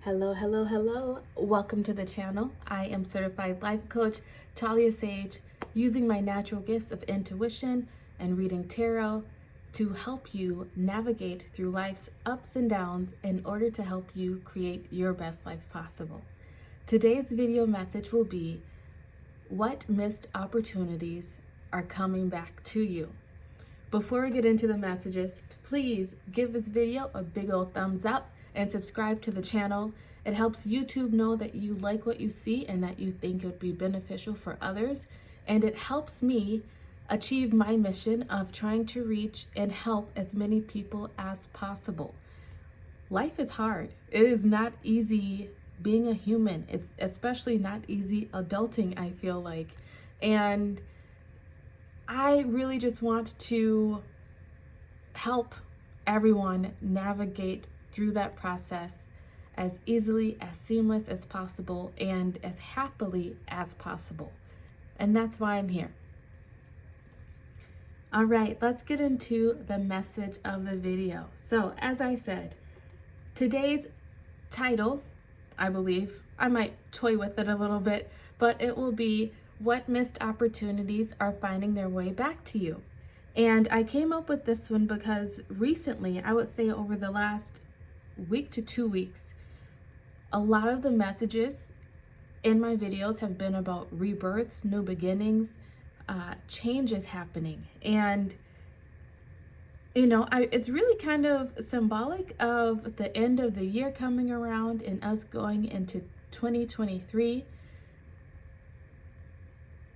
Hello, hello, hello. Welcome to the channel. I am certified life coach Talia Sage, using my natural gifts of intuition and reading tarot to help you navigate through life's ups and downs in order to help you create your best life possible. Today's video message will be what missed opportunities are coming back to you. Before we get into the messages, please give this video a big old thumbs up and subscribe to the channel. It helps YouTube know that you like what you see and that you think it would be beneficial for others. And it helps me achieve my mission of trying to reach and help as many people as possible. Life is hard. It is not easy being a human. It's especially not easy adulting, I feel like. And I really just want to help everyone navigate through that process as easily, as seamless as possible, and as happily as possible. And that's why I'm here. All right, let's get into the message of the video. So, as I said, today's title, I believe, I might toy with it a little bit, but it will be what missed opportunities are finding their way back to you. And I came up with this one because recently, I would say over the last week to 2 weeks, a lot of the messages in my videos have been about rebirths, new beginnings, changes happening. And, it's really kind of symbolic of the end of the year coming around and us going into 2023.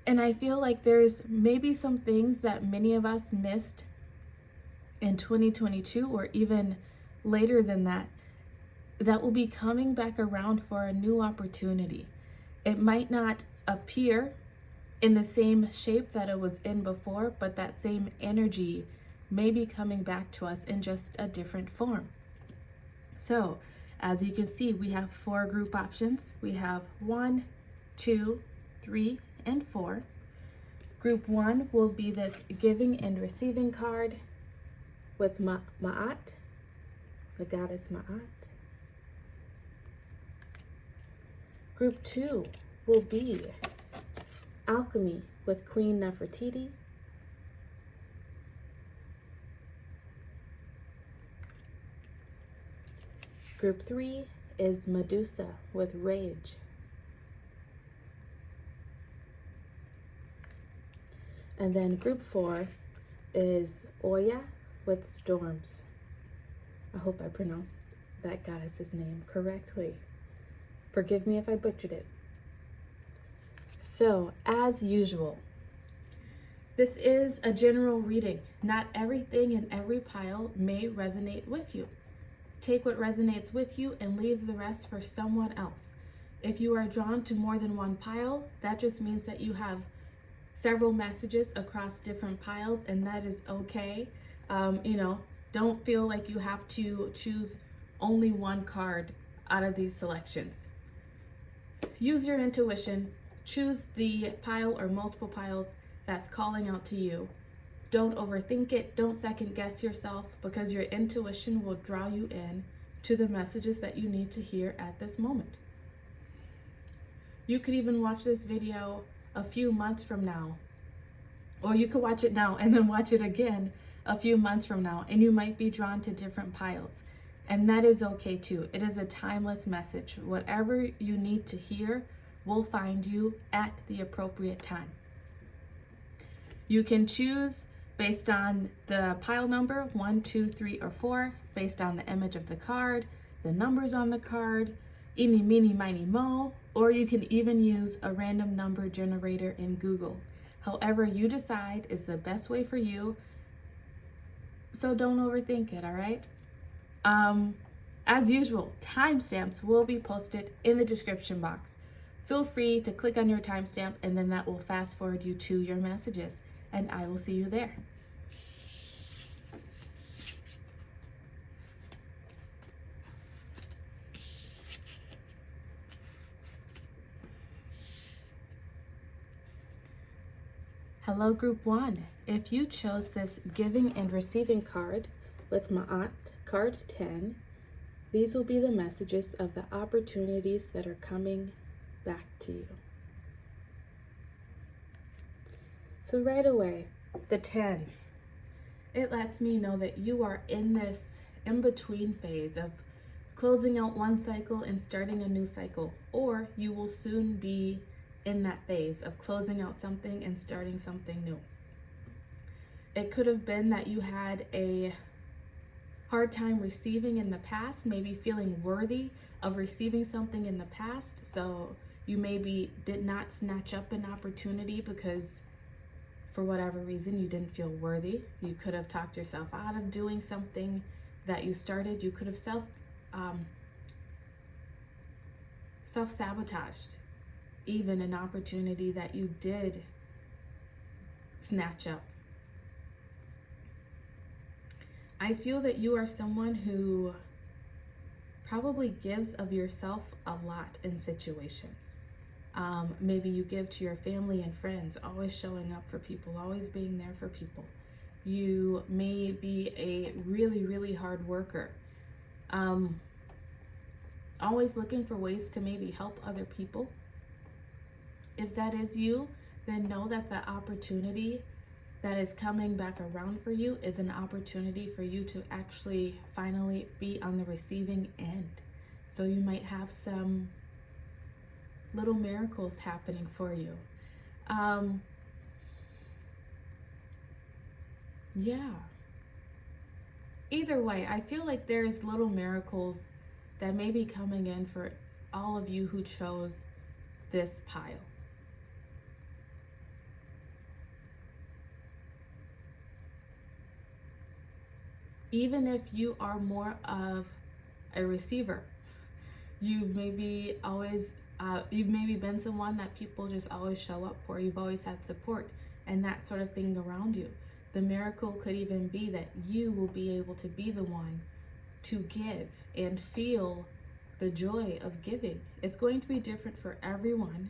And I feel like there's maybe some things that many of us missed in 2022 or even later than that will be coming back around for a new opportunity. It might not appear in the same shape that it was in before, but that same energy may be coming back to us in just a different form. So, as you can see, we have 4 group options. We have 1, 2, 3, and 4. Group 1 will be this giving and receiving card with Ma'at, the goddess Ma'at. Group 2 will be Alchemy with Queen Nefertiti. Group 3 is Medusa with Rage. And then group 4 is Oya with Storms. I hope I pronounced that goddess's name correctly. Forgive me if I butchered it. So, as usual, this is a general reading. Not everything in every pile may resonate with you. Take what resonates with you and leave the rest for someone else. If you are drawn to more than one pile, that just means that you have several messages across different piles, and that is okay. Don't feel like you have to choose only one card out of these selections. Use your intuition. Choose the pile or multiple piles that's calling out to you. Don't overthink it. Don't second guess yourself, because your intuition will draw you in to the messages that you need to hear at this moment. You could even watch this video a few months from now, or you could watch it now and then watch it again a few months from now, and you might be drawn to different piles, and that is okay too. It is a timeless message. Whatever you need to hear will find you at the appropriate time. You can choose based on the pile number 1, 2, 3, or 4, based on the image of the card, the numbers on the card, eeny, meeny, miny, mo, or you can even use a random number generator in Google. However you decide is the best way for you, so don't overthink it, all right? As usual, timestamps will be posted in the description box. Feel free to click on your timestamp, and then that will fast forward you to your messages, and I will see you there. Hello, Group 1. If you chose this giving and receiving card with Ma'at, card 10, These will be the messages of the opportunities that are coming back to you. So right away, the 10. It lets me know that you are in this in-between phase of closing out one cycle and starting a new cycle, or you will soon be in that phase of closing out something and starting something new. It could have been that you had a hard time receiving in the past, maybe feeling worthy of receiving something in the past, so you maybe did not snatch up an opportunity because for whatever reason you didn't feel worthy. You could have talked yourself out of doing something that you started. You could have self-sabotaged even an opportunity that you did snatch up. I feel that you are someone who probably gives of yourself a lot in situations. Maybe you give to your family and friends, always showing up for people, always being there for people. You may be a really, really hard worker. Always looking for ways to maybe help other people. If that is you, then know that the opportunity that is coming back around for you is an opportunity for you to actually finally be on the receiving end. So you might have some little miracles happening for you. Yeah. Either way, I feel like there's little miracles that may be coming in for all of you who chose this pile. Even if you are more of a receiver, you've maybe been someone that people just always show up for. You've always had support and that sort of thing around you. The miracle could even be that you will be able to be the one to give and feel the joy of giving. It's going to be different for everyone.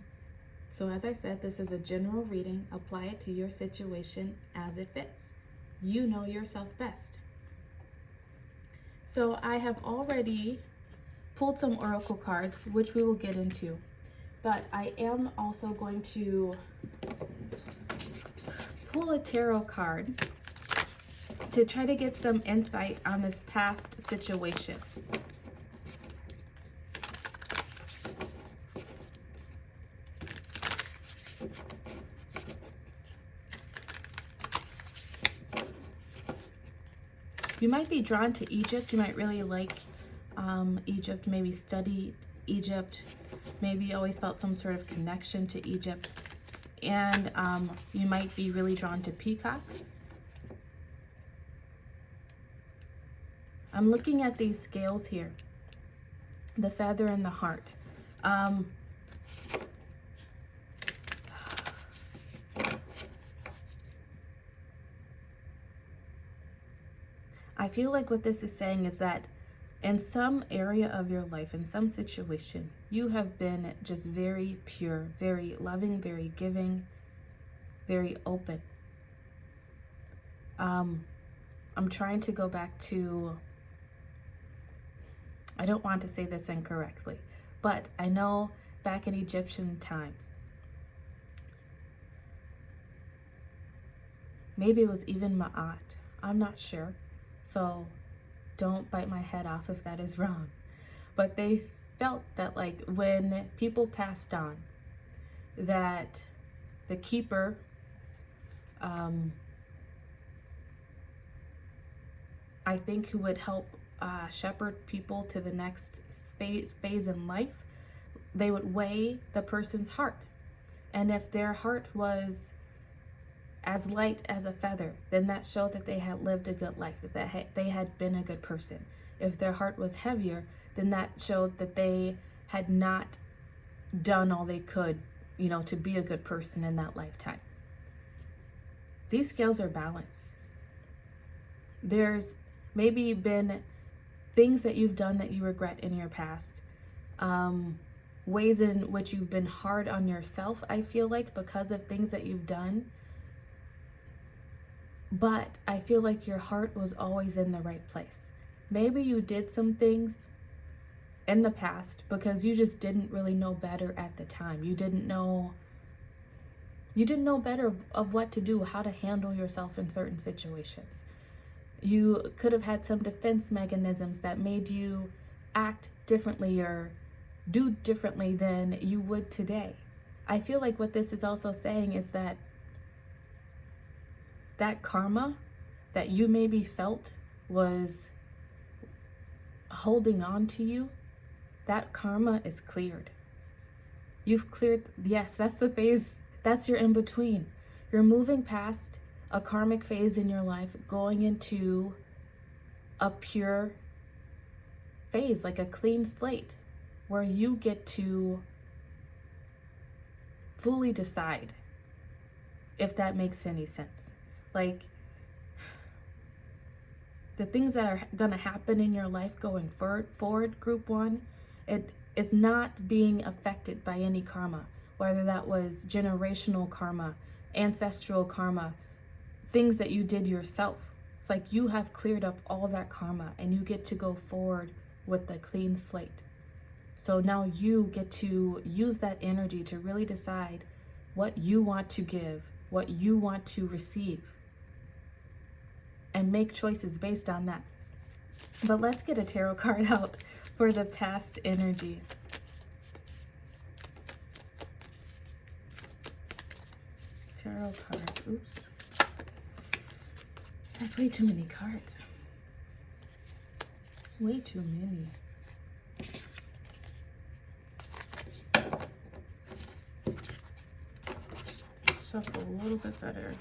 So as I said, this is a general reading. Apply it to your situation as it fits. You know yourself best. So I have already pulled some oracle cards, which we will get into, but I am also going to pull a tarot card to try to get some insight on this past situation. You might be drawn to Egypt. You might really like Egypt, maybe studied Egypt, maybe always felt some sort of connection to Egypt. And you might be really drawn to peacocks. I'm looking at these scales here, the feather and the heart. I feel like what this is saying is that in some area of your life, in some situation, you have been just very pure, very loving, very giving, very open. I'm trying to go back to, I don't want to say this incorrectly, but I know back in Egyptian times, maybe it was even Ma'at, I'm not sure. So don't bite my head off if that is wrong. But they felt that like when people passed on, that the keeper I think who would help shepherd people to the next phase in life, they would weigh the person's heart. And if their heart was as light as a feather, then that showed that they had lived a good life, that they had been a good person. If their heart was heavier, then that showed that they had not done all they could, to be a good person in that lifetime. These scales are balanced. There's maybe been things that you've done that you regret in your past, ways in which you've been hard on yourself, I feel like, because of things that you've done. But I feel like your heart was always in the right place. Maybe you did some things in the past because you just didn't really know better at the time. You didn't know better of what to do, how to handle yourself in certain situations. You could have had some defense mechanisms that made you act differently or do differently than you would today. I feel like what this is also saying is that karma that you maybe felt was holding on to you, that karma is cleared. You've cleared, yes, that's the phase, that's your in-between. You're moving past a karmic phase in your life, going into a pure phase, like a clean slate, where you get to fully decide, if that makes any sense. Like, the things that are going to happen in your life going forward, group one, it is not being affected by any karma, whether that was generational karma, ancestral karma, things that you did yourself. It's like you have cleared up all that karma and you get to go forward with a clean slate. So now you get to use that energy to really decide what you want to give, what you want to receive, and make choices based on that. But let's get a tarot card out for the past energy. Tarot card. Oops. There's way too many cards. Way too many. Shuffle a little bit better.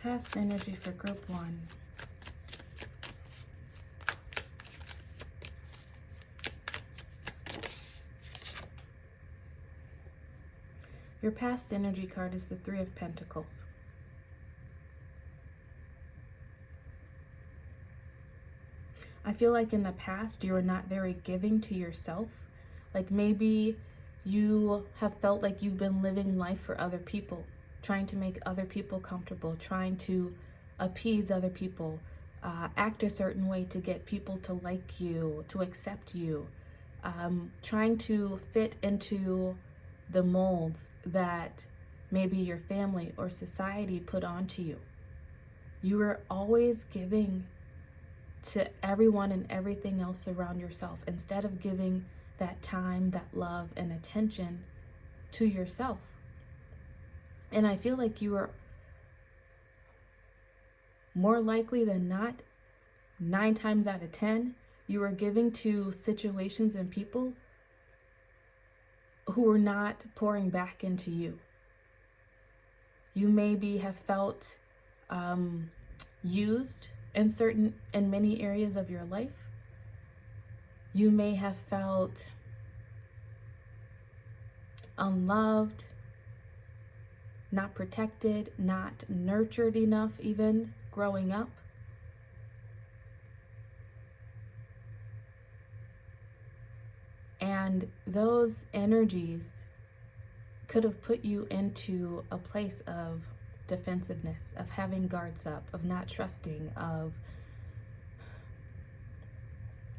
Past energy for group one. Your past energy card is the Three of Pentacles. I feel like in the past you were not very giving to yourself. Like maybe you have felt like you've been living life for other people, trying to make other people comfortable, trying to appease other people, act a certain way to get people to like you, to accept you, trying to fit into the molds that maybe your family or society put onto you. You were always giving to everyone and everything else around yourself instead of giving that time, that love, and attention to yourself. And I feel like you are more likely than not, 9 times out of 10, you are giving to situations and people who are not pouring back into you. You maybe have felt used in many areas of your life. You may have felt unloved, not protected, not nurtured enough even growing up. And those energies could have put you into a place of defensiveness, of having guards up, of not trusting, of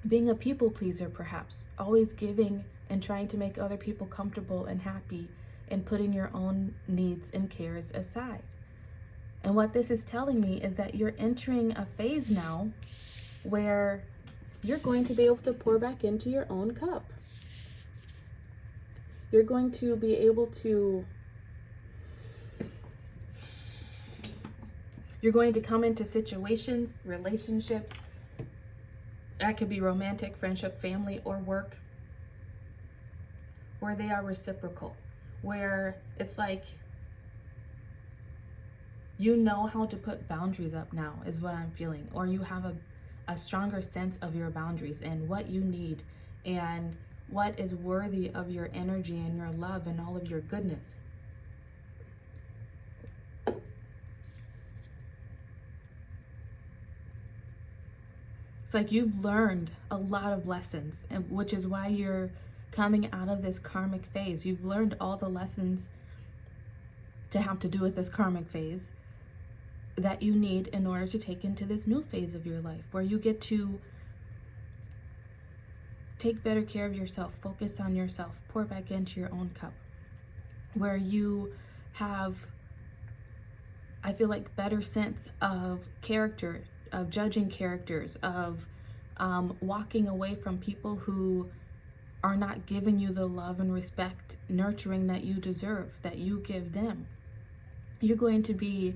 being a people pleaser perhaps, always giving and trying to make other people comfortable and happy and putting your own needs and cares aside. And what this is telling me is that you're entering a phase now where you're going to be able to pour back into your own cup. You're going to be able to, you're going to come into situations, relationships, that could be romantic, friendship, family, or work, where they are reciprocal, where it's like you know how to put boundaries up now, is what I'm feeling, or you have a stronger sense of your boundaries and what you need and what is worthy of your energy and your love and all of your goodness. It's like you've learned a lot of lessons, and which is why you're coming out of this karmic phase. You've learned all the lessons to have to do with this karmic phase that you need in order to take into this new phase of your life, where you get to take better care of yourself, focus on yourself, pour back into your own cup, where you have, I feel like, better sense of character, of judging characters, of walking away from people who are not giving you the love and respect, nurturing that you deserve, that you give them. You're going to be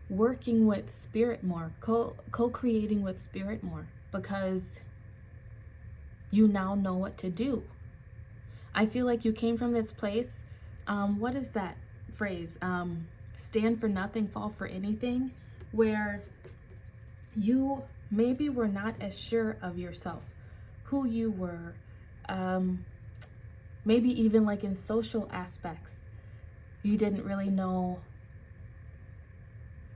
working with spirit more, co-creating with spirit more, because you now know what to do. I feel like you came from this place, what is that phrase? Stand for nothing, fall for anything, where you maybe were not as sure of yourself, who you were, maybe even like in social aspects, you didn't really know,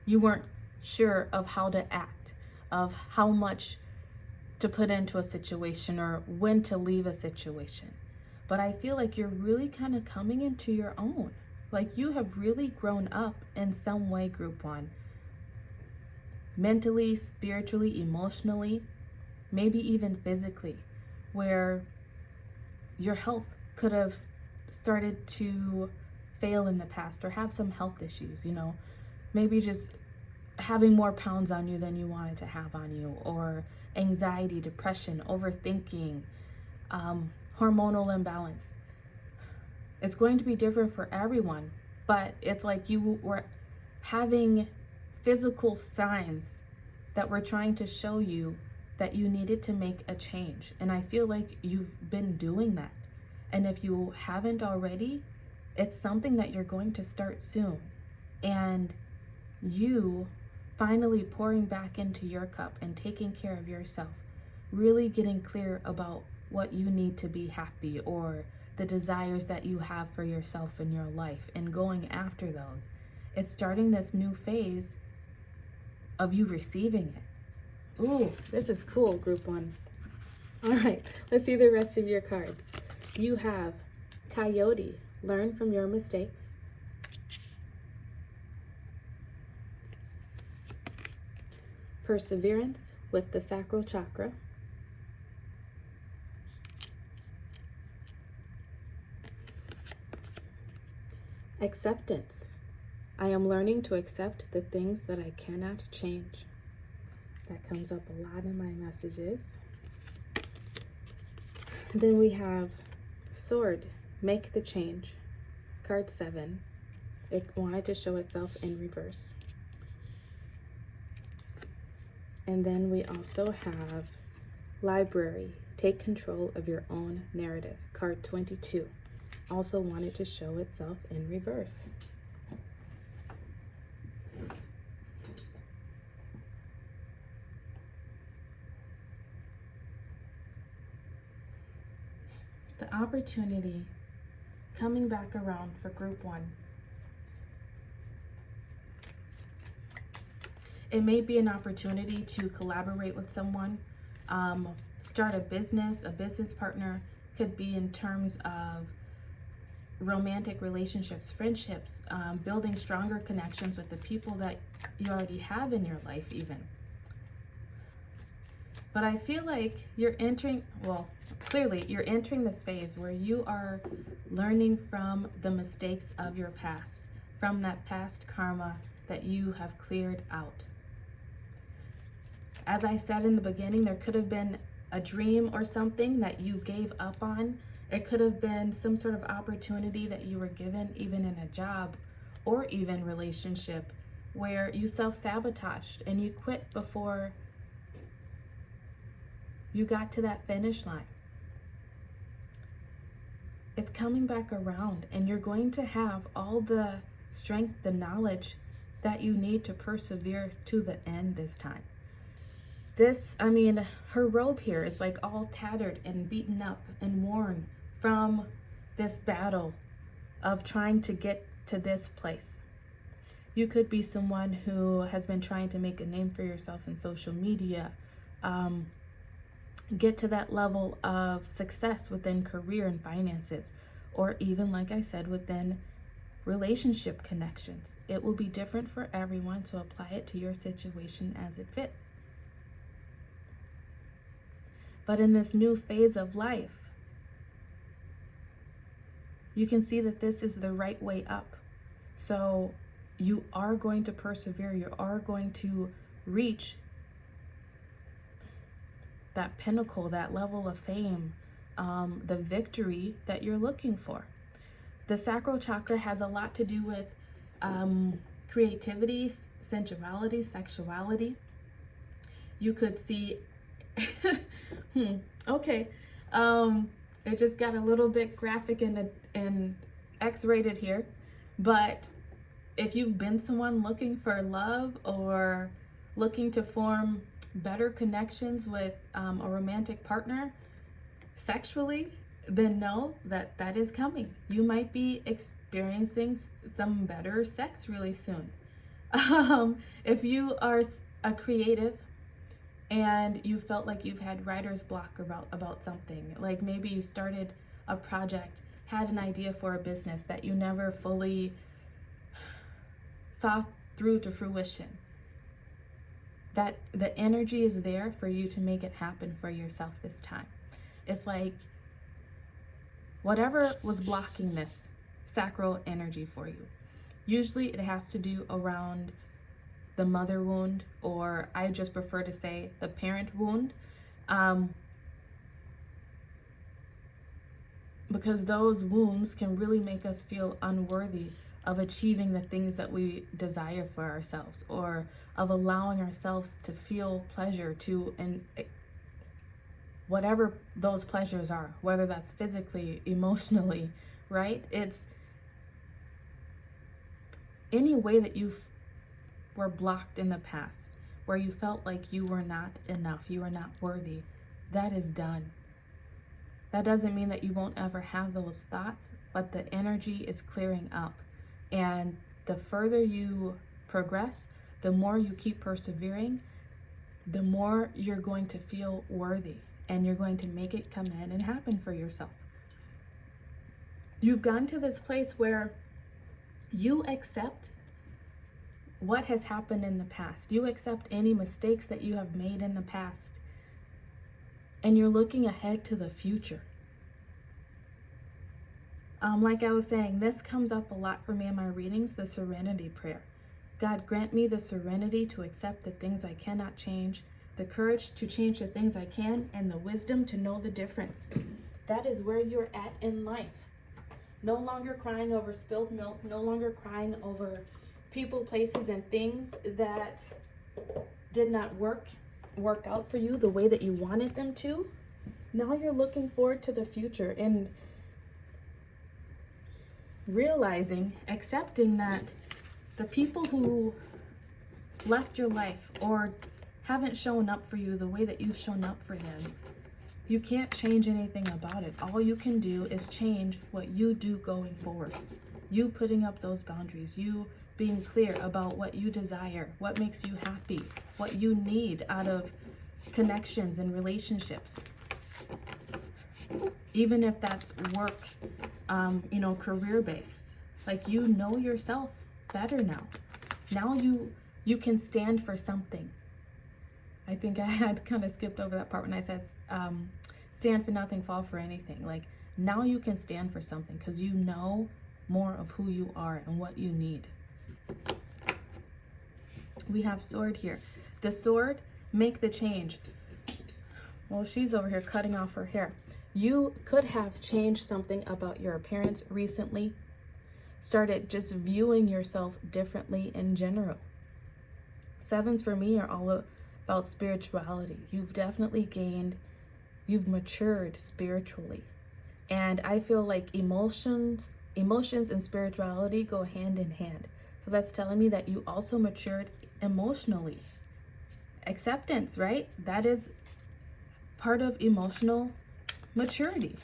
you weren't sure of how to act, of how much to put into a situation or when to leave a situation. But I feel like you're really kind of coming into your own. Like you have really grown up in some way, group one. Mentally, spiritually, emotionally, maybe even physically, where your health could have started to fail in the past or have some health issues, maybe just having more pounds on you than you wanted to have on you, or anxiety, depression, overthinking, hormonal imbalance. It's going to be different for everyone, but it's like you were having physical signs that were trying to show you that you needed to make a change. And I feel like you've been doing that. And if you haven't already, it's something that you're going to start soon. And you finally pouring back into your cup and taking care of yourself, really getting clear about what you need to be happy, or the desires that you have for yourself in your life, and going after those. It's starting this new phase of you receiving it. Ooh, this is cool, group one. All right, let's see the rest of your cards. You have Coyote, learn from your mistakes. Perseverance with the sacral chakra. Acceptance. I am learning to accept the things that I cannot change. That comes up a lot in my messages. Then we have Sword, make the change. Card 7. It wanted to show itself in reverse. And then we also have Library, take control of your own narrative. Card 22. Also wanted to show itself in reverse. The opportunity coming back around for group one. It may be an opportunity to collaborate with someone, start a business partner. Could be in terms of romantic relationships, friendships, building stronger connections with the people that you already have in your life even. But I feel like you're entering, clearly you're entering this phase where you are learning from the mistakes of your past, from that past karma that you have cleared out. As I said in the beginning, there could have been a dream or something that you gave up on. It could have been some sort of opportunity that you were given, even in a job or even relationship, where you self-sabotaged and you quit before you got to that finish line. It's coming back around, and you're going to have all the strength, the knowledge that you need to persevere to the end this time. Her robe here is like all tattered and beaten up and worn from this battle of trying to get to this place. You could be someone who has been trying to make a name for yourself in social media, get to that level of success within career and finances, or even, like I said, within relationship connections. It will be different for everyone, so apply it to your situation as it fits. But in this new phase of life, you can see that this is the right way up. So you are going to persevere. You are going to reach that pinnacle, that level of fame, the victory that you're looking for. The sacral chakra has a lot to do with creativity, sensuality, sexuality. You could see, okay, it just got a little bit graphic and X-rated here, but if you've been someone looking for love or looking to form better connections with a romantic partner sexually, then know that that is coming. You might be experiencing some better sex really soon. If you are a creative and you felt like you've had writer's block about something, like maybe you started a project, had an idea for a business that you never fully saw through to fruition, that the energy is there for you to make it happen for yourself this time. It's like whatever was blocking this sacral energy for you, usually it has to do around the mother wound, or I just prefer to say the parent wound, because those wounds can really make us feel unworthy of achieving the things that we desire for ourselves, or of allowing ourselves to feel pleasure and whatever those pleasures are, whether that's physically, emotionally, right? It's any way that you were blocked in the past, where you felt like you were not enough, you were not worthy, that is done. That doesn't mean that you won't ever have those thoughts, but the energy is clearing up. And the further you progress, the more you keep persevering, the more you're going to feel worthy, and you're going to make it come in and happen for yourself. You've gone to this place where you accept what has happened in the past. You accept any mistakes that you have made in the past, and you're looking ahead to the future. Like I was saying, this comes up a lot for me in my readings, the serenity prayer. God, grant me the serenity to accept the things I cannot change, the courage to change the things I can, and the wisdom to know the difference. That is where you're at in life. No longer crying over spilled milk, no longer crying over people, places, and things that did not work out for you the way that you wanted them to. Now you're looking forward to the future and realizing, accepting that the people who left your life or haven't shown up for you the way that you've shown up for them, you can't change anything about it. All you can do is change what you do going forward. You putting up those boundaries, you being clear about what you desire, what makes you happy, what you need out of connections and relationships. Even if that's work, career-based. Like, you know yourself better now. Now you can stand for something. I think I had kind of skipped over that part when I said stand for nothing, fall for anything. Like, now you can stand for something because you know more of who you are and what you need. We have sword here. The sword, make the change. Well, she's over here cutting off her hair. You could have changed something about your appearance recently. Started just viewing yourself differently in general. Sevens for me are all about spirituality. You've definitely you've matured spiritually. And I feel like emotions and spirituality go hand in hand. So that's telling me that you also matured emotionally. Acceptance, right? That is part of emotional maturity.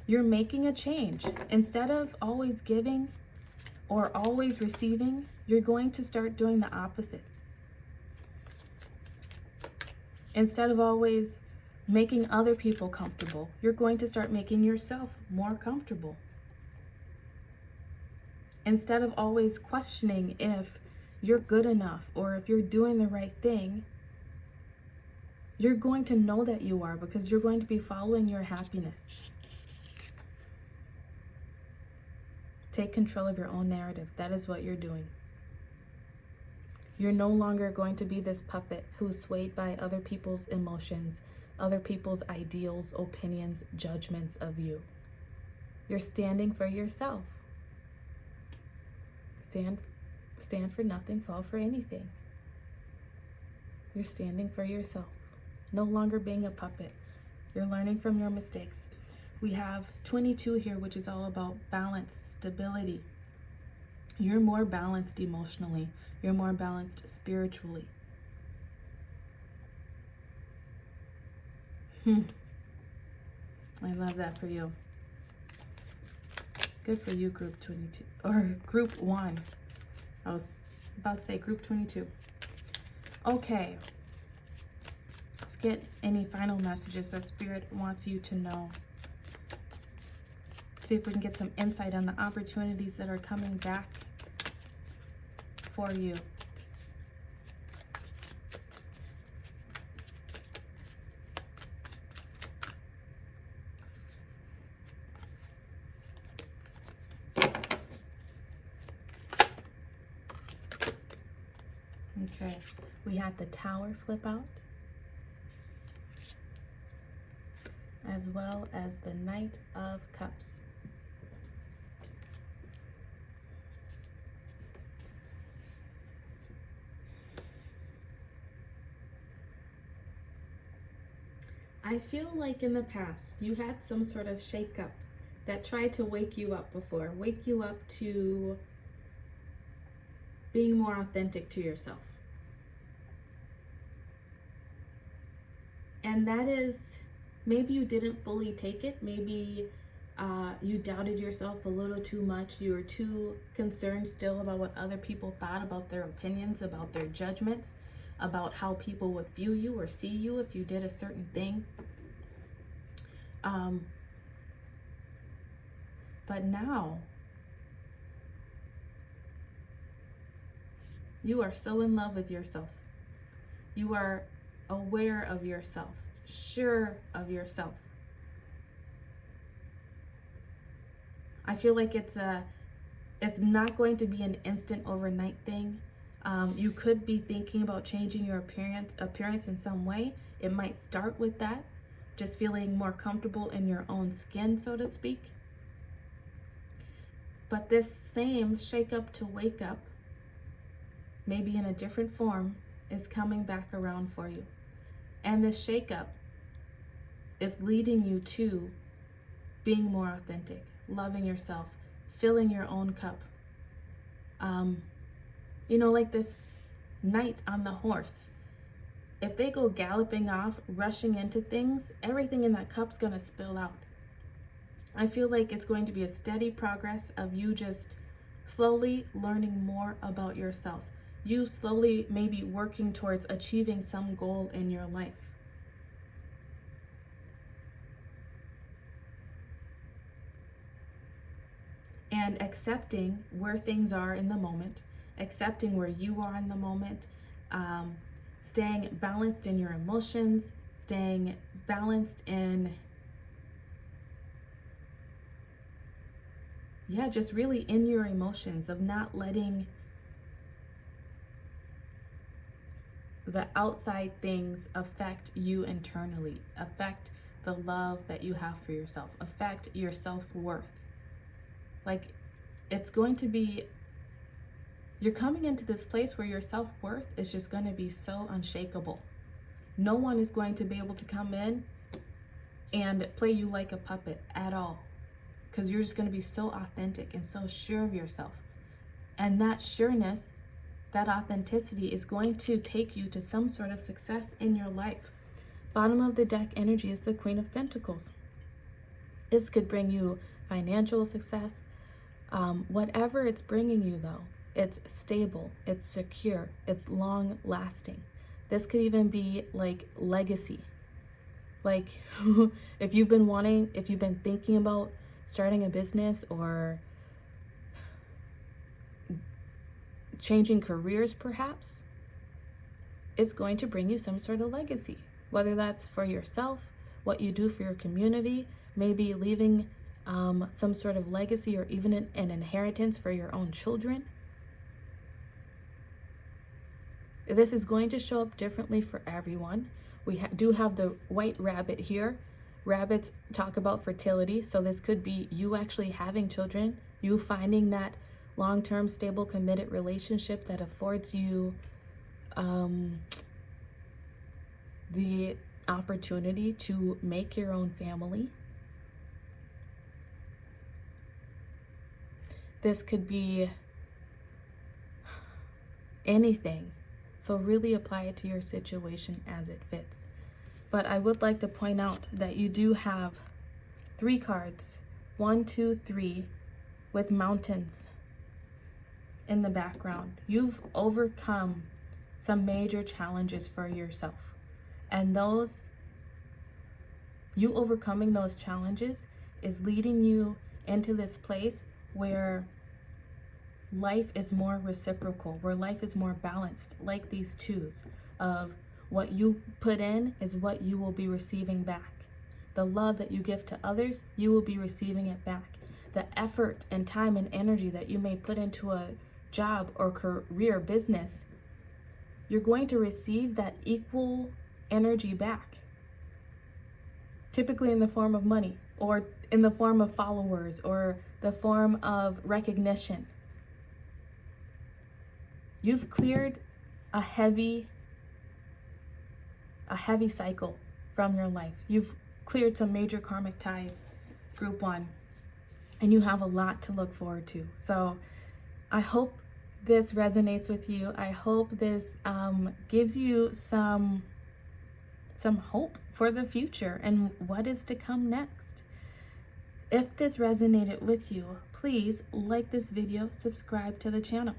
You're making a change. Instead of always giving or always receiving, you're going to start doing the opposite. Instead of always making other people comfortable. You're going to start making yourself more comfortable. Instead of always questioning if you're good enough or if you're doing the right thing, you're going to know that you are, because you're going to be following your happiness. Take control of your own narrative. That is what you're doing. You're no longer going to be this puppet who's swayed by other people's emotions, other people's ideals, opinions, judgments of you. You're standing for yourself. Stand for nothing, fall for anything. You're standing for yourself. No longer being a puppet. You're learning from your mistakes. We have 22 here, which is all about balance, stability. You're more balanced emotionally. You're more balanced spiritually. I love that for you. Good for you, group 22, or group 1. I was about to say group 22. Okay. Let's get any final messages that Spirit wants you to know. See if we can get some insight on the opportunities that are coming back for you. Okay, we had the Tower flip out, as well as the Knight of Cups. I feel like in the past you had some sort of shakeup that tried to wake you up before, wake you up to being more authentic to yourself. And that is, maybe you didn't fully take it. Maybe you doubted yourself a little too much. You were too concerned still about what other people thought, about their opinions, about their judgments, about how people would view you or see you if you did a certain thing. But now, you are so in love with yourself. You are aware of yourself, sure of yourself. I feel like it's not going to be an instant overnight thing. You could be thinking about changing your appearance in some way. It might start with that, just feeling more comfortable in your own skin, so to speak. But this same shake up to wake up, maybe in a different form, is coming back around for you. And this shake up is leading you to being more authentic, loving yourself, filling your own cup. Like this knight on the horse. If they go galloping off, rushing into things, everything in that cup's gonna spill out. I feel like it's going to be a steady progress of you just slowly learning more about yourself. You slowly maybe working towards achieving some goal in your life. And accepting where things are in the moment, accepting where you are in the moment, staying balanced in your emotions, staying balanced in, just really in your emotions, of not letting the outside things affect you internally, affect the love that you have for yourself, affect your self-worth. Like, it's going to be, you're coming into this place where your self-worth is just going to be so unshakable. No one is going to be able to come in and play you like a puppet at all, because you're just going to be so authentic and so sure of yourself. And that sureness, that authenticity is going to take you to some sort of success in your life. Bottom of the deck energy is the Queen of Pentacles. This could bring you financial success. Whatever it's bringing you, though, it's stable, it's secure, it's long lasting. This could even be like legacy. Like if you've been thinking about starting a business or changing careers perhaps, it's going to bring you some sort of legacy, whether that's for yourself, what you do for your community, maybe leaving some sort of legacy or even an inheritance for your own children. This is going to show up differently for everyone. We do have the white rabbit here. Rabbits talk about fertility, so this could be you actually having children, you finding that long-term, stable, committed relationship that affords you the opportunity to make your own family. This could be anything. So really apply it to your situation as it fits. But I would like to point out that you do have 3 cards, 1, 2, 3, with mountains in the background. You've overcome some major challenges for yourself. And you overcoming those challenges is leading you into this place where life is more reciprocal, where life is more balanced, like these twos of what you put in is what you will be receiving back. The love that you give to others, you will be receiving it back. The effort and time and energy that you may put into a job or career, business, you're going to receive that equal energy back. Typically in the form of money, or in the form of followers, or the form of recognition. You've cleared a heavy cycle from your life. You've cleared some major karmic ties, group 1, and you have a lot to look forward to. So I hope this resonates with you. I hope this gives you some hope for the future and what is to come next. If this resonated with you, please like this video, subscribe to the channel.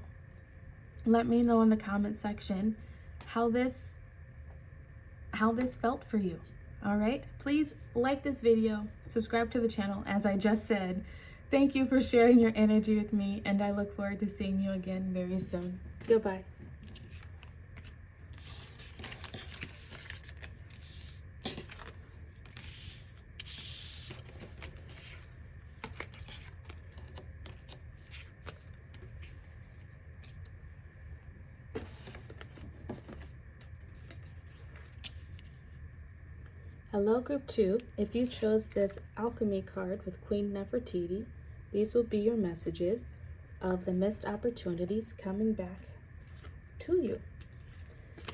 Let me know in the comment section how this felt for you. All right, please like this video, subscribe to the channel. As I just said, thank you for sharing your energy with me, and I look forward to seeing you again very soon. Goodbye. Hello, Group 2. If you chose this Alchemy card with Queen Nefertiti, these will be your messages of the missed opportunities coming back to you.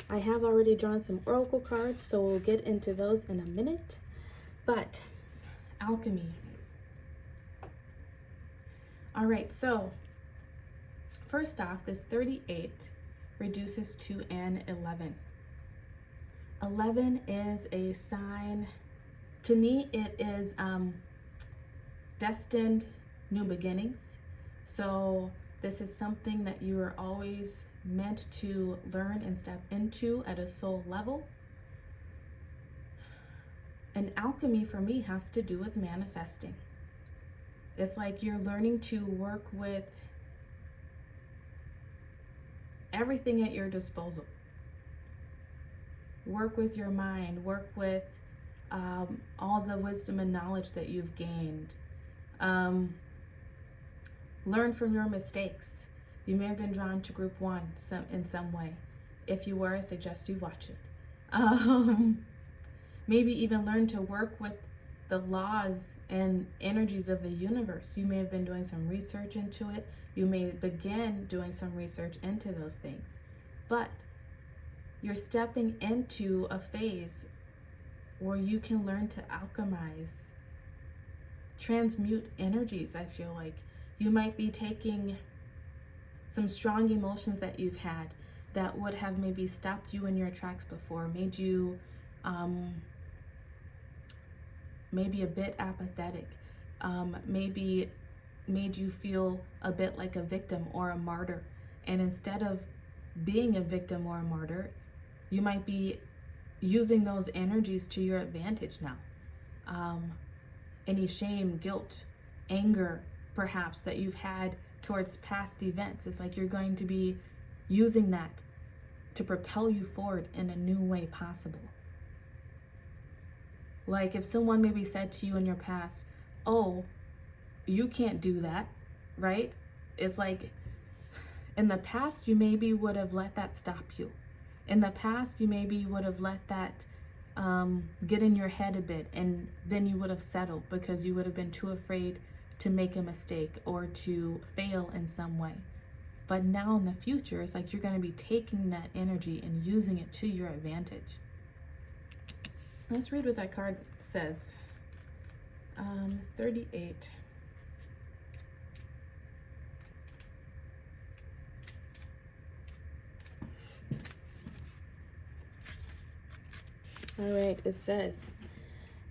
I have already drawn some oracle cards, so we'll get into those in a minute. But Alchemy. All right, so first off, this 38 reduces to an 11. 11 is a sign, to me, it is destined new beginnings. So this is something that you are always meant to learn and step into at a soul level. And alchemy for me has to do with manifesting. It's like you're learning to work with everything at your disposal. Work with your mind, work with all the wisdom and knowledge that you've gained. Learn from your mistakes. You may have been drawn to group 1 in some way. If you were, I suggest you watch it. Maybe even learn to work with the laws and energies of the universe. You may have been doing some research into it. You may begin doing some research into those things. But you're stepping into a phase where you can learn to alchemize, transmute energies. I feel like you might be taking some strong emotions that you've had that would have maybe stopped you in your tracks before, made you maybe a bit apathetic, maybe made you feel a bit like a victim or a martyr. And instead of being a victim or a martyr, you might be using those energies to your advantage now. Any shame, guilt, anger, perhaps, that you've had towards past events. It's like you're going to be using that to propel you forward in a new way possible. Like if someone maybe said to you in your past, oh, you can't do that, right? It's like in the past, you maybe would have let that stop you. In the past, you maybe would have let that get in your head a bit, and then you would have settled because you would have been too afraid to make a mistake or to fail in some way. But now in the future, it's like you're going to be taking that energy and using it to your advantage. Let's read what that card says. 38. All right, it says,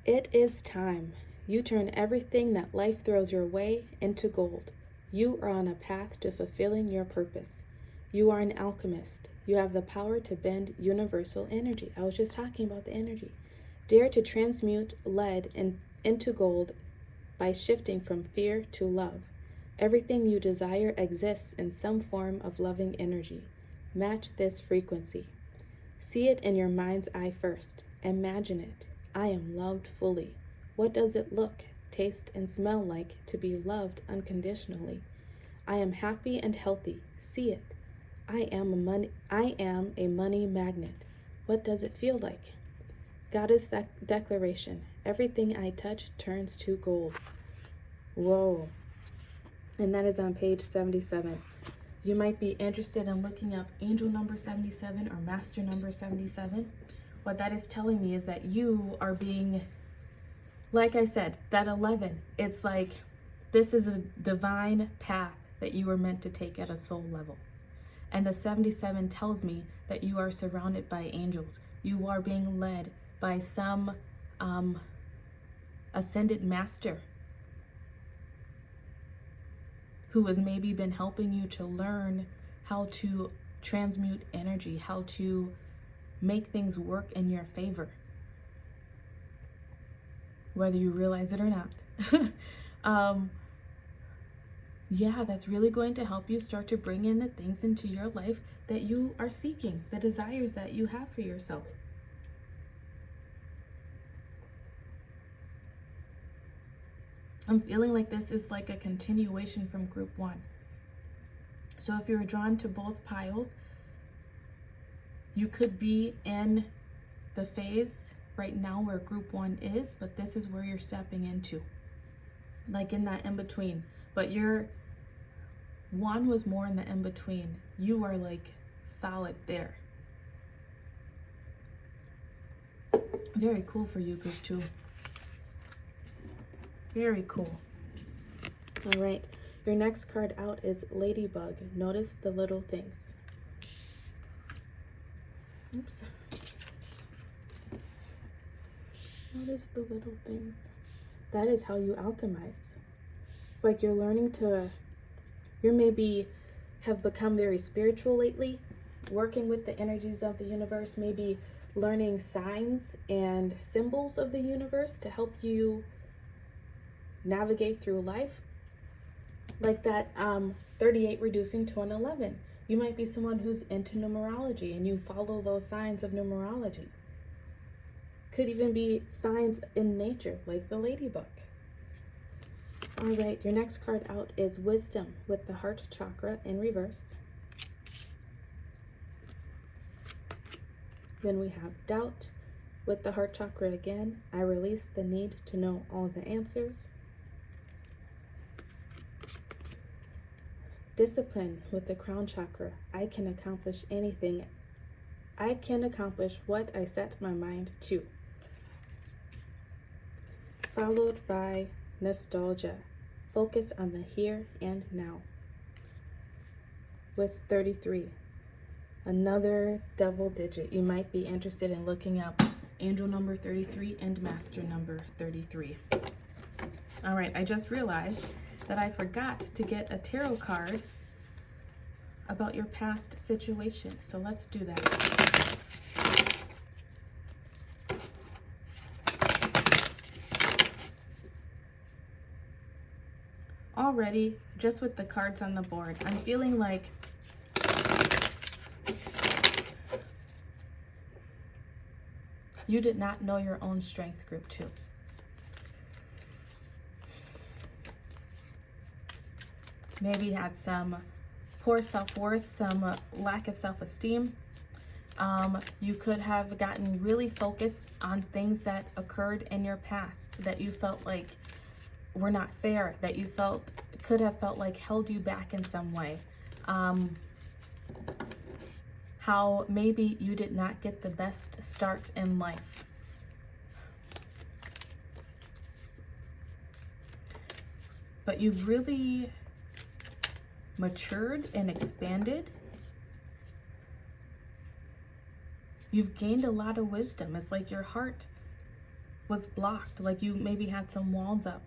it is time. You turn everything that life throws your way into gold. You are on a path to fulfilling your purpose. You are an alchemist. You have the power to bend universal energy. I was just talking about the energy. Dare to transmute lead into gold by shifting from fear to love. Everything you desire exists in some form of loving energy. Match this frequency. See it in your mind's eye first. Imagine it. I am loved fully. What does it look, taste, and smell like to be loved unconditionally? I am happy and healthy. See it. I am a money magnet. What does it feel like? Goddess declaration. Everything I touch turns to gold. Whoa. And that is on page 77. You might be interested in looking up angel number 77 or master number 77. What that is telling me is that you are being, like I said, that 11, it's like this is a divine path that you were meant to take at a soul level. And the 77 tells me that you are surrounded by angels. You are being led by some ascended master who has maybe been helping you to learn how to transmute energy, how to make things work in your favor, whether you realize it or not. Yeah, that's really going to help you start to bring in the things into your life that you are seeking, the desires that you have for yourself. I'm feeling like this is like a continuation from group 1. So if you're drawn to both piles, you could be in the phase right now where group 1 is, but this is where you're stepping into, like in that in between. But your 1 was more in the in between. You are like solid there. Very cool for you, group 2. Very cool. All right, your next card out is Ladybug. Notice the little things. Oops. Notice the little things. That is how you alchemize. It's like you're learning to, you maybe have become very spiritual lately, working with the energies of the universe, maybe learning signs and symbols of the universe to help you navigate through life. Like that 38 reducing to an 11. You might be someone who's into numerology and you follow those signs of numerology. Could even be signs in nature, like the ladybug. All right, your next card out is Wisdom with the heart chakra in reverse. Then we have Doubt with the heart chakra again. I release the need to know all the answers. Discipline with the crown chakra. I can accomplish anything. I can accomplish what I set my mind to. Followed by Nostalgia. Focus on the here and now. With 33. Another double digit. You might be interested in looking up angel number 33 and master number 33. All right, I just realized that I forgot to get a tarot card about your past situation. So let's do that. already, just with the cards on the board, I'm feeling like you did not know your own strength, group 2. Maybe you had some poor self-worth, some lack of self-esteem. You could have gotten really focused on things that occurred in your past that you felt like were not fair, that you could have felt like held you back in some way. How maybe you did not get the best start in life. But you've really matured and expanded. You've gained a lot of wisdom. It's like your heart was blocked, like you maybe had some walls up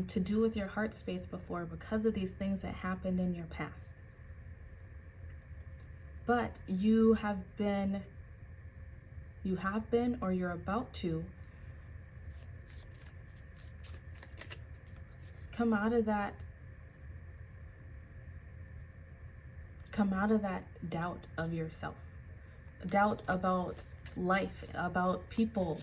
to do with your heart space before because of these things that happened in your past. But you have been, or you're about to come out of that doubt of yourself, doubt about life, about people.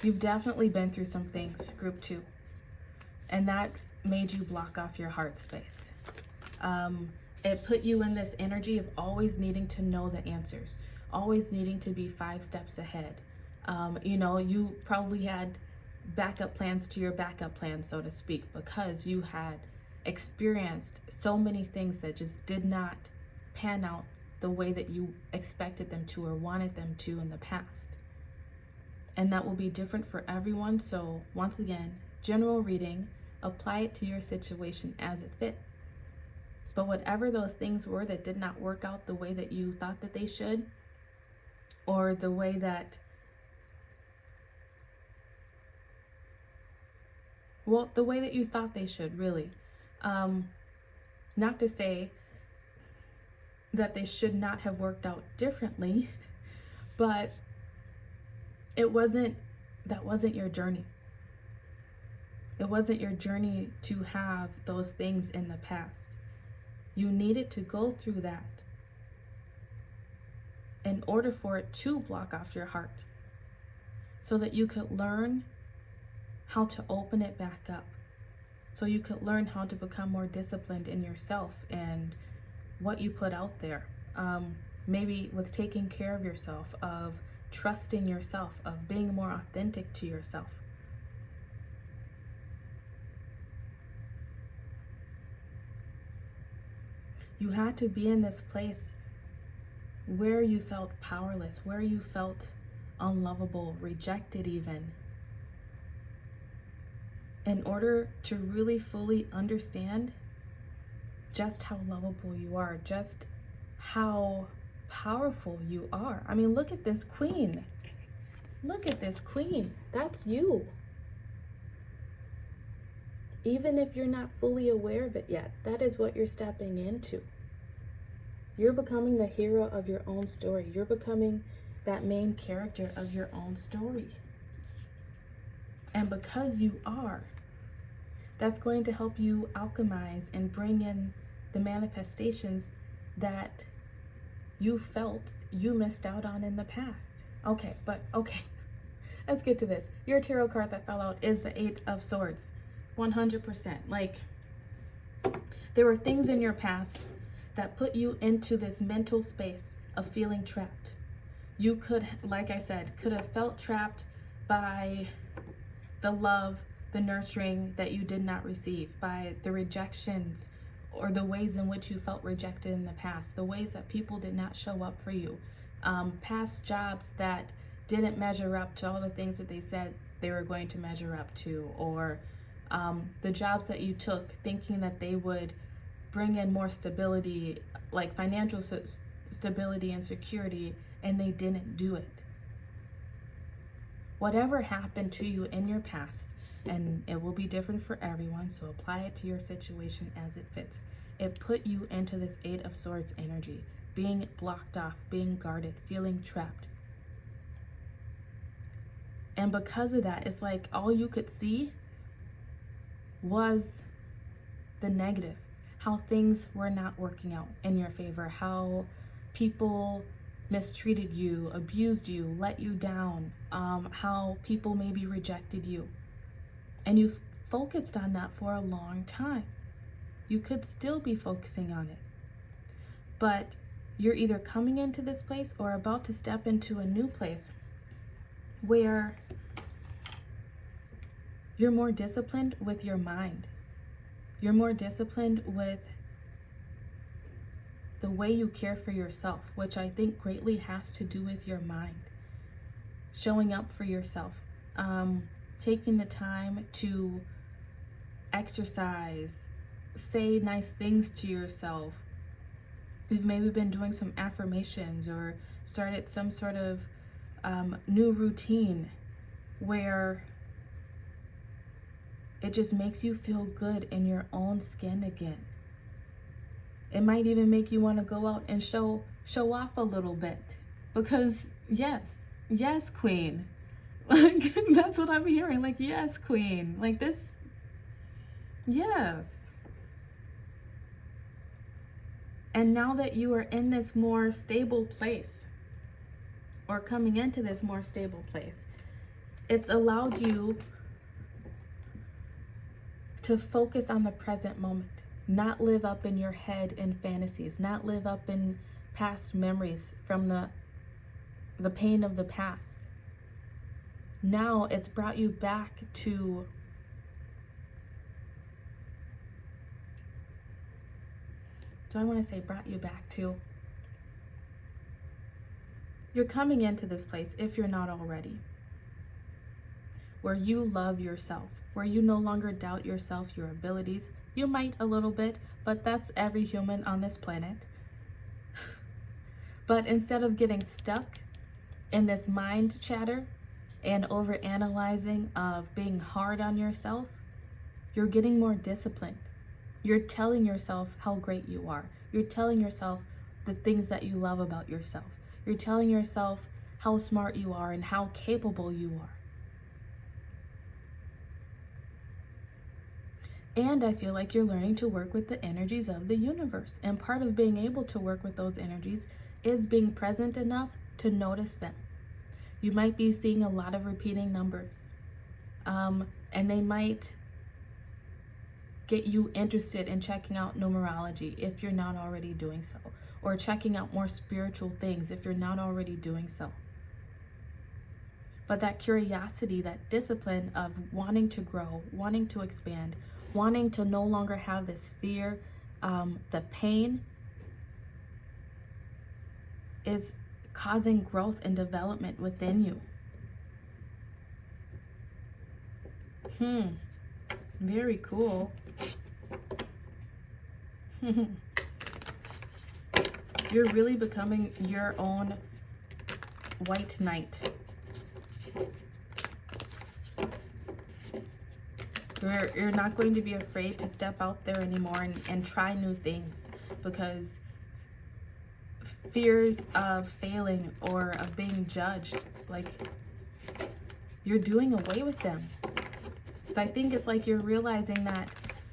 You've definitely been through some things, group 2, and that made you block off your heart space. It put you in this energy of always needing to know the answers, always needing to be 5 steps ahead. You probably had backup plans to your backup plan, so to speak, because you had experienced so many things that just did not pan out the way that you expected them to or wanted them to in the past. And that will be different for everyone. So once again, general reading, apply it to your situation as it fits. But whatever those things were that did not work out the way that you thought that they should, or the way that you thought they should, really. Not to say that they should not have worked out differently, but that wasn't your journey. It wasn't your journey to have those things in the past. You needed to go through that in order for it to block off your heart, so that you could learn how to open it back up, so you could learn how to become more disciplined in yourself and what you put out there. Maybe with taking care of yourself, of trusting yourself, of being more authentic to yourself. You had to be in this place where you felt powerless, where you felt unlovable, rejected even, in order to really fully understand just how lovable you are, just how powerful you are. I mean, look at this queen. Look at this queen. That's you. Even if you're not fully aware of it yet, that is what you're stepping into. You're becoming the hero of your own story. You're becoming that main character of your own story. And because you are, that's going to help you alchemize and bring in the manifestations that you felt you missed out on in the past. Okay, let's get to this. Your tarot card that fell out is the 8 of Swords. 100%. Like, there were things in your past that put you into this mental space of feeling trapped. You could, like I said, could have felt trapped by the love, the nurturing that you did not receive, by the rejections or the ways in which you felt rejected in the past, the ways that people did not show up for you, past jobs that didn't measure up to all the things that they said they were going to measure up to, or the jobs that you took thinking that they would bring in more stability, like financial stability and security, and they didn't do it. Whatever happened to you in your past, and it will be different for everyone, so apply it to your situation as it fits. It put you into this 8 of Swords energy, being blocked off, being guarded, feeling trapped. And because of that, it's like all you could see was the negative, how things were not working out in your favor, how people mistreated you, abused you, let you down, how people maybe rejected you. And you focused on that for a long time. You could still be focusing on it. But you're either coming into this place or about to step into a new place where you're more disciplined with your mind. You're more disciplined with the way you care for yourself, which I think greatly has to do with your mind. Showing up for yourself, taking the time to exercise, say nice things to yourself. You've maybe been doing some affirmations or started some sort of new routine where it just makes you feel good in your own skin again. It might even make you want to go out and show off a little bit, because yes, queen. Like, that's what I'm hearing. Like, yes, queen. Like this, yes. And now that you are in this more stable place, or coming into this more stable place, it's allowed you to focus on the present moment, not live up in your head in fantasies, not live up in past memories from the pain of the past. Now it's brought you back to brought you back to? You're coming into this place, if you're not already, where you love yourself, where you no longer doubt yourself, your abilities. You might a little bit, but that's every human on this planet. But instead of getting stuck in this mind chatter and overanalyzing of being hard on yourself, you're getting more disciplined. You're telling yourself how great you are. You're telling yourself the things that you love about yourself. You're telling yourself how smart you are and how capable you are. And I feel like you're learning to work with the energies of the universe. And part of being able to work with those energies is being present enough to notice them. You might be seeing a lot of repeating numbers. And they might get you interested in checking out numerology if you're not already doing so. Or checking out more spiritual things if you're not already doing so. But that curiosity, that discipline of wanting to grow, wanting to expand, wanting to no longer have this fear, the pain, is causing growth and development within you. Very cool. You're really becoming your own white knight. You're not going to be afraid to step out there anymore and try new things, because fears of failing or of being judged, like, you're doing away with them. So I think it's like you're realizing that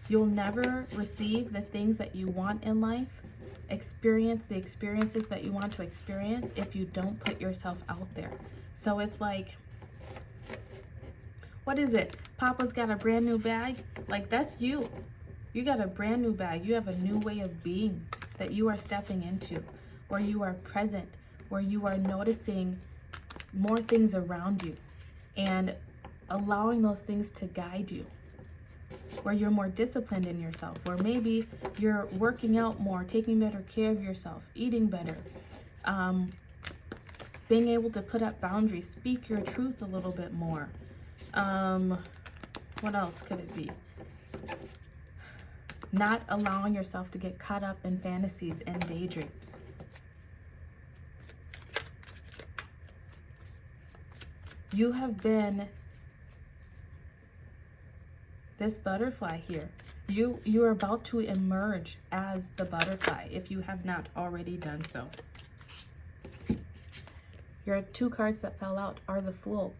you'll never receive the things that you want in life, experience the experiences that you want to experience, if you don't put yourself out there. So it's like, what is it? Papa's got a brand new bag? Like, that's you. You got a brand new bag. You have a new way of being that you are stepping into, where you are present, where you are noticing more things around you and allowing those things to guide you, where you're more disciplined in yourself, where maybe you're working out more, taking better care of yourself, eating better, being able to put up boundaries, speak your truth a little bit more. What else could it be? Not allowing yourself to get caught up in fantasies and daydreams. You have been this butterfly here. You are about to emerge as the butterfly if you have not already done so. Your two cards that fell out are the Fool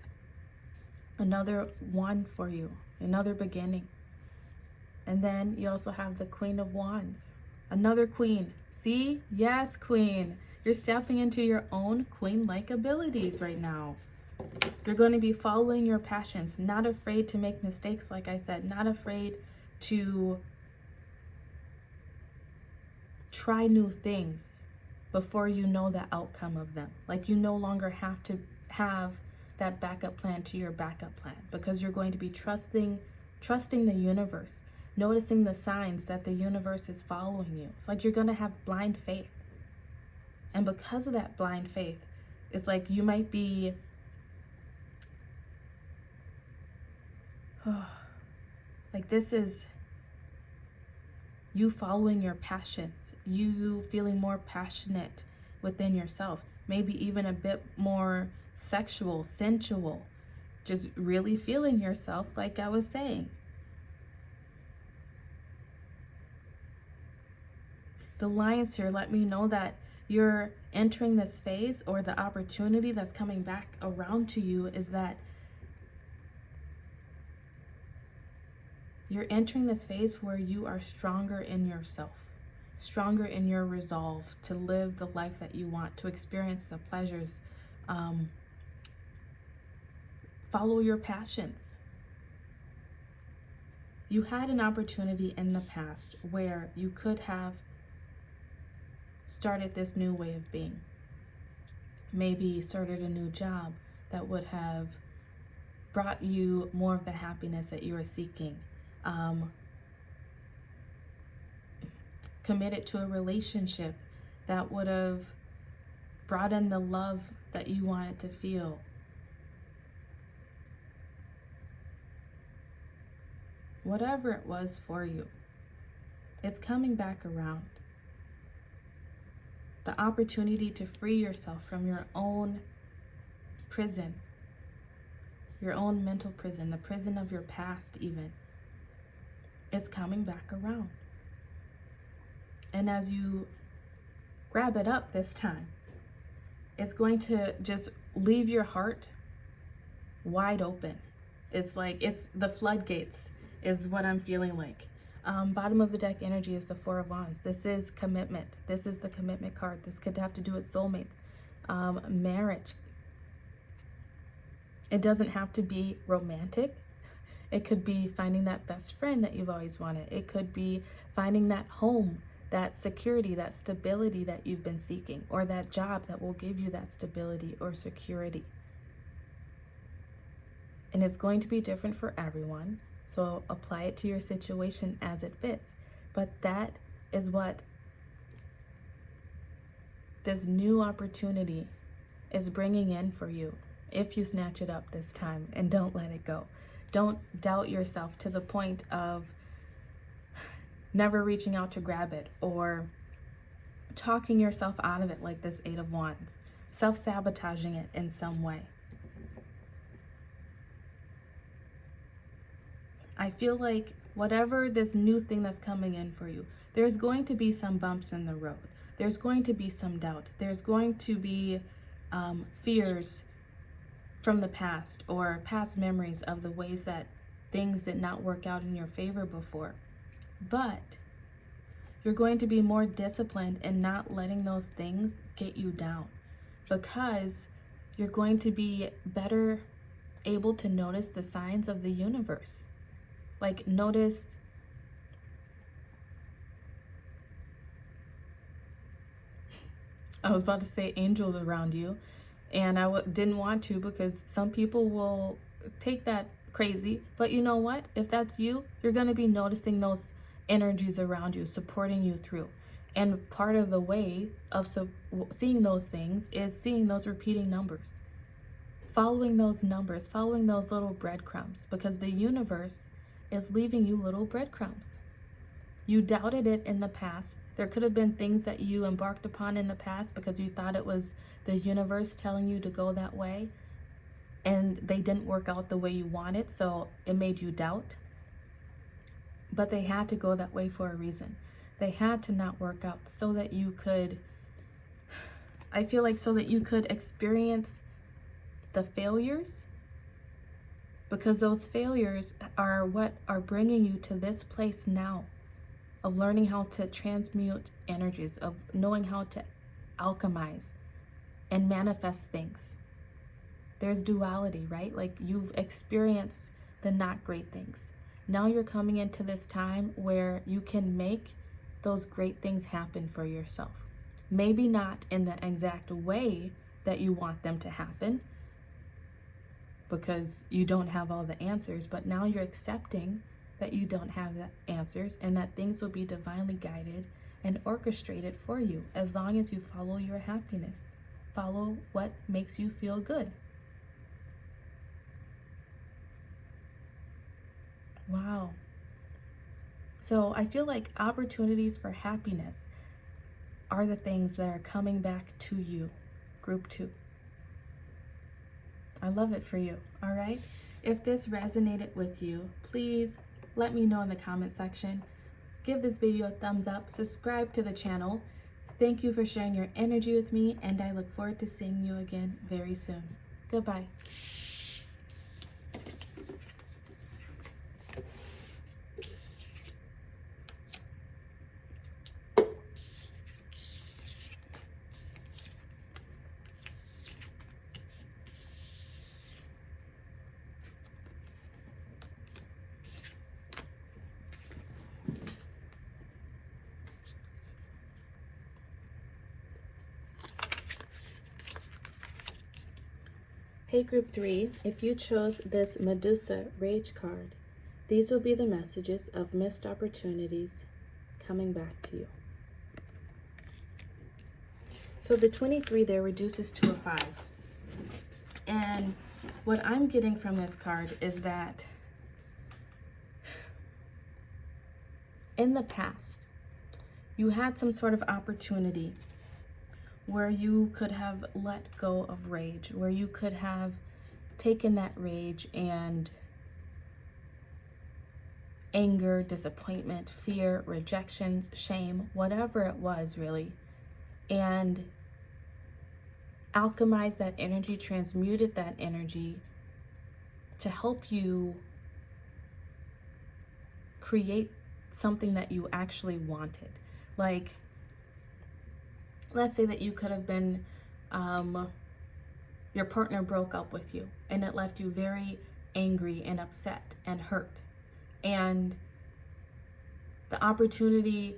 another one for you, another beginning. And then you also have the Queen of Wands, another queen. See? Yes, queen. You're stepping into your own queen-like abilities right now. You're going to be following your passions, not afraid to make mistakes, like I said, not afraid to try new things before you know the outcome of them. Like, you no longer have to have that backup plan to your backup plan, because you're going to be trusting the universe, noticing the signs that the universe is following you. It's like you're going to have blind faith. And because of that blind faith, it's like you might be like, this is you following your passions, you feeling more passionate within yourself, maybe even a bit more sexual, sensual, just really feeling yourself, like I was saying. The Lions here let me know that you're entering this phase, or the opportunity that's coming back around to you is that you're entering this phase where you are stronger in yourself, stronger in your resolve to live the life that you want, to experience the pleasures, follow your passions. You had an opportunity in the past where you could have started this new way of being. Maybe started a new job that would have brought you more of the happiness that you were seeking. Committed to a relationship that would have brought in the love that you wanted to feel. Whatever it was for you, it's coming back around. The opportunity to free yourself from your own prison, your own mental prison, the prison of your past even, is coming back around. And as you grab it up this time, it's going to just leave your heart wide open. It's like, it's the floodgates is what I'm feeling like. Bottom of the deck energy is the Four of Wands. This is commitment. This is the commitment card. This could have to do with soulmates, marriage. It doesn't have to be romantic. It could be finding that best friend that you've always wanted. It could be finding that home, that security, that stability that you've been seeking, or that job that will give you that stability or security. And it's going to be different for everyone, so apply it to your situation as it fits. But that is what this new opportunity is bringing in for you, if you snatch it up this time and don't let it go. Don't doubt yourself to the point of never reaching out to grab it, or talking yourself out of it like this Eight of Wands, self-sabotaging it in some way. I feel like whatever this new thing that's coming in for you, there's going to be some bumps in the road. There's going to be some doubt. There's going to be fears from the past, or past memories of the ways that things did not work out in your favor before. But you're going to be more disciplined in not letting those things get you down, because you're going to be better able to notice the signs of the universe. Like, notice I was about to say angels around you, and I didn't want to, because some people will take that crazy. But you know what? If that's you, you're going to be noticing those energies around you, supporting you through. And part of the way of seeing those things is seeing those repeating numbers. Following those numbers, following those little breadcrumbs, because the universe is leaving you little breadcrumbs. You doubted it in the past. There could have been things that you embarked upon in the past because you thought it was the universe telling you to go that way, and they didn't work out the way you wanted, so it made you doubt. But they had to go that way for a reason. They had to not work out so that you could, I feel like, so that you could experience the failures because those failures are what are bringing you to this place now of learning how to transmute energies, of knowing how to alchemize and manifest things. There's duality, right? Like, you've experienced the not great things. Now you're coming into this time where you can make those great things happen for yourself. Maybe not in the exact way that you want them to happen, because you don't have all the answers, but now you're accepting that you don't have the answers and that things will be divinely guided and orchestrated for you as long as you follow your happiness. Follow what makes you feel good. Wow. So I feel like opportunities for happiness are the things that are coming back to you, group 2. I love it for you, all right? If this resonated with you, please let me know in the comment section. Give this video a thumbs up, subscribe to the channel. Thank you for sharing your energy with me, and I look forward to seeing you again very soon. Goodbye. Hey group 3, if you chose this Medusa Rage card, these will be the messages of missed opportunities coming back to you. So the 23 there reduces to a 5. And what I'm getting from this card is that in the past, you had some sort of opportunity where you could have let go of rage, where you could have taken that rage and anger, disappointment, fear, rejection, shame, whatever it was really, and alchemized that energy, transmuted that energy to help you create something that you actually wanted. Like, let's say that you could have been, your partner broke up with you and it left you very angry and upset and hurt. And the opportunity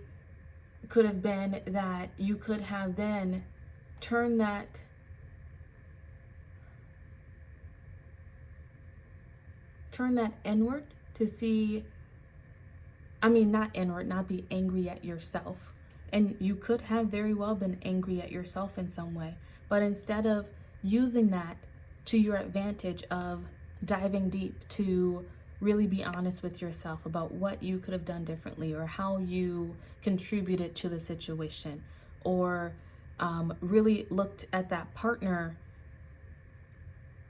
could have been that you could have then turned that inward to see, not inward, not be angry at yourself. And you could have very well been angry at yourself in some way. But instead of using that to your advantage of diving deep to really be honest with yourself about what you could have done differently or how you contributed to the situation, or really looked at that partner,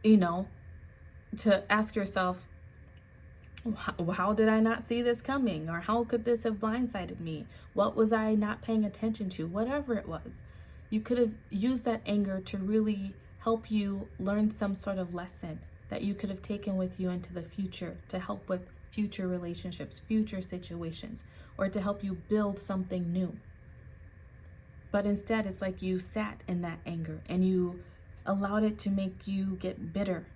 to ask yourself, how did I not see this coming? Or how could this have blindsided me? What was I not paying attention to? Whatever it was, you could have used that anger to really help you learn some sort of lesson that you could have taken with you into the future to help with future relationships, future situations, or to help you build something new. But instead, it's like you sat in that anger and you allowed it to make you get bitter.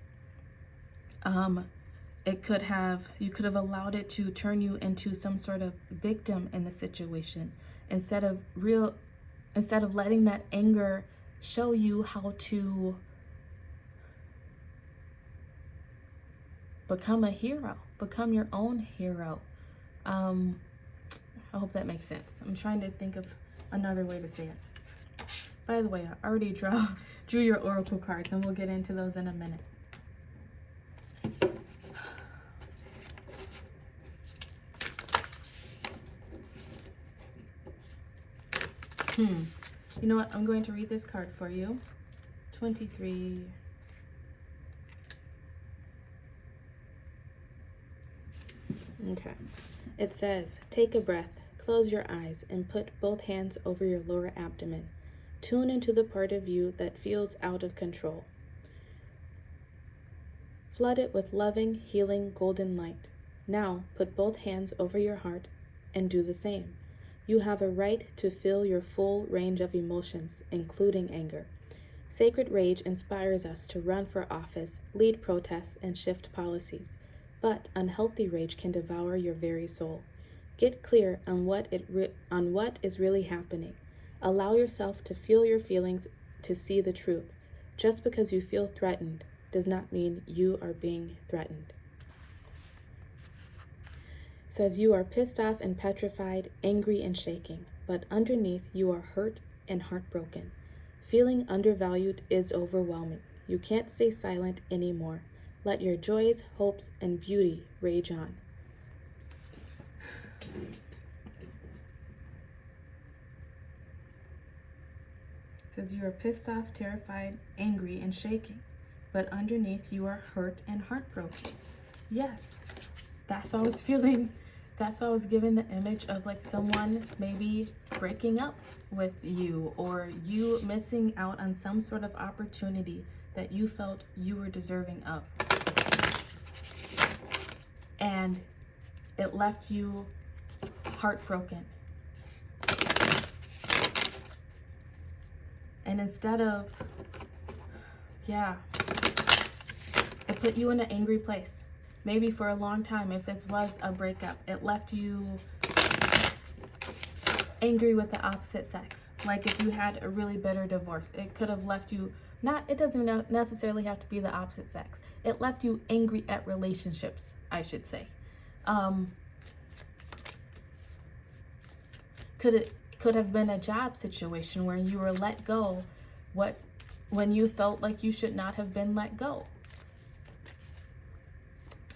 You could have allowed it to turn you into some sort of victim in the situation instead of letting that anger show you how to become a hero, become your own hero. I hope that makes sense. I'm trying to think of another way to say it. By the way, I already drew your oracle cards, and we'll get into those in a minute. You know what? I'm going to read this card for you. 23. Okay. It says, take a breath, close your eyes, and put both hands over your lower abdomen. Tune into the part of you that feels out of control. Flood it with loving, healing, golden light. Now put both hands over your heart and do the same. You have a right to feel your full range of emotions, including anger. Sacred rage inspires us to run for office, lead protests, and shift policies. But unhealthy rage can devour your very soul. Get clear on what is really happening. Allow yourself to feel your feelings, to see the truth. Just because you feel threatened does not mean you are being threatened. It says you are pissed off and petrified, angry and shaking, but underneath you are hurt and heartbroken. Feeling undervalued is overwhelming. You can't stay silent anymore. Let your joys, hopes, and beauty rage on. It says you are pissed off, terrified, angry, and shaking, but underneath you are hurt and heartbroken. Yes, that's what I was feeling. That's why I was given the image of like someone maybe breaking up with you, or you missing out on some sort of opportunity that you felt you were deserving of. And it left you heartbroken. And instead of, it put you in an angry place. Maybe for a long time, if this was a breakup, it left you angry with the opposite sex. Like if you had a really bitter divorce, it could have left you, it doesn't necessarily have to be the opposite sex. It left you angry at relationships, I should say. Could have been a job situation where you were let go when you felt like you should not have been let go.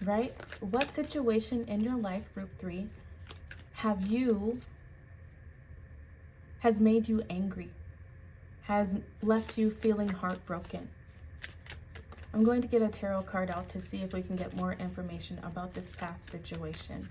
Right? What situation in your life, group 3, has made you angry, has left you feeling heartbroken? I'm going to get a tarot card out to see if we can get more information about this past situation.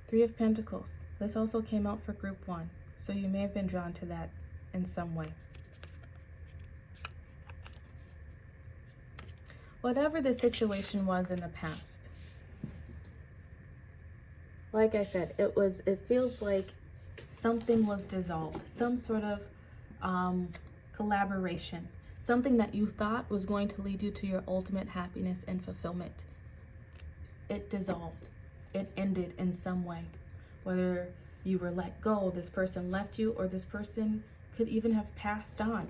Three of Pentacles. This also came out for group 1, so you may have been drawn to that in some way. Whatever the situation was in the past, like I said, it feels like something was dissolved, some sort of collaboration, something that you thought was going to lead you to your ultimate happiness and fulfillment. It dissolved. It ended in some way. Whether you were let go, this person left you, or this person could even have passed on.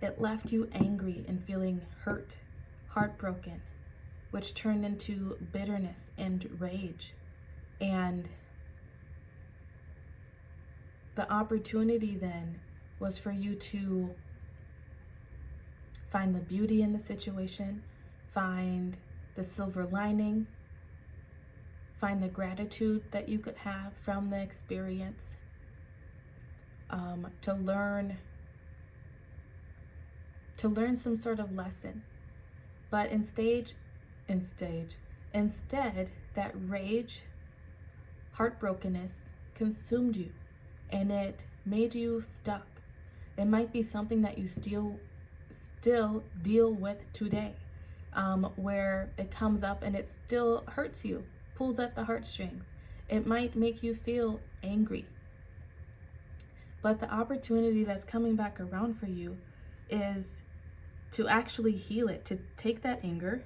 It left you angry and feeling hurt, heartbroken, which turned into bitterness and rage. And the opportunity then was for you to find the beauty in the situation, find the silver lining, find the gratitude that you could have from the experience, to learn some sort of lesson. But instead, that rage, heartbrokenness consumed you, and it made you stuck. It might be something that you still deal with today, where it comes up and it still hurts you, pulls at the heartstrings. It might make you feel angry. But the opportunity that's coming back around for you is to actually heal it, to take that anger.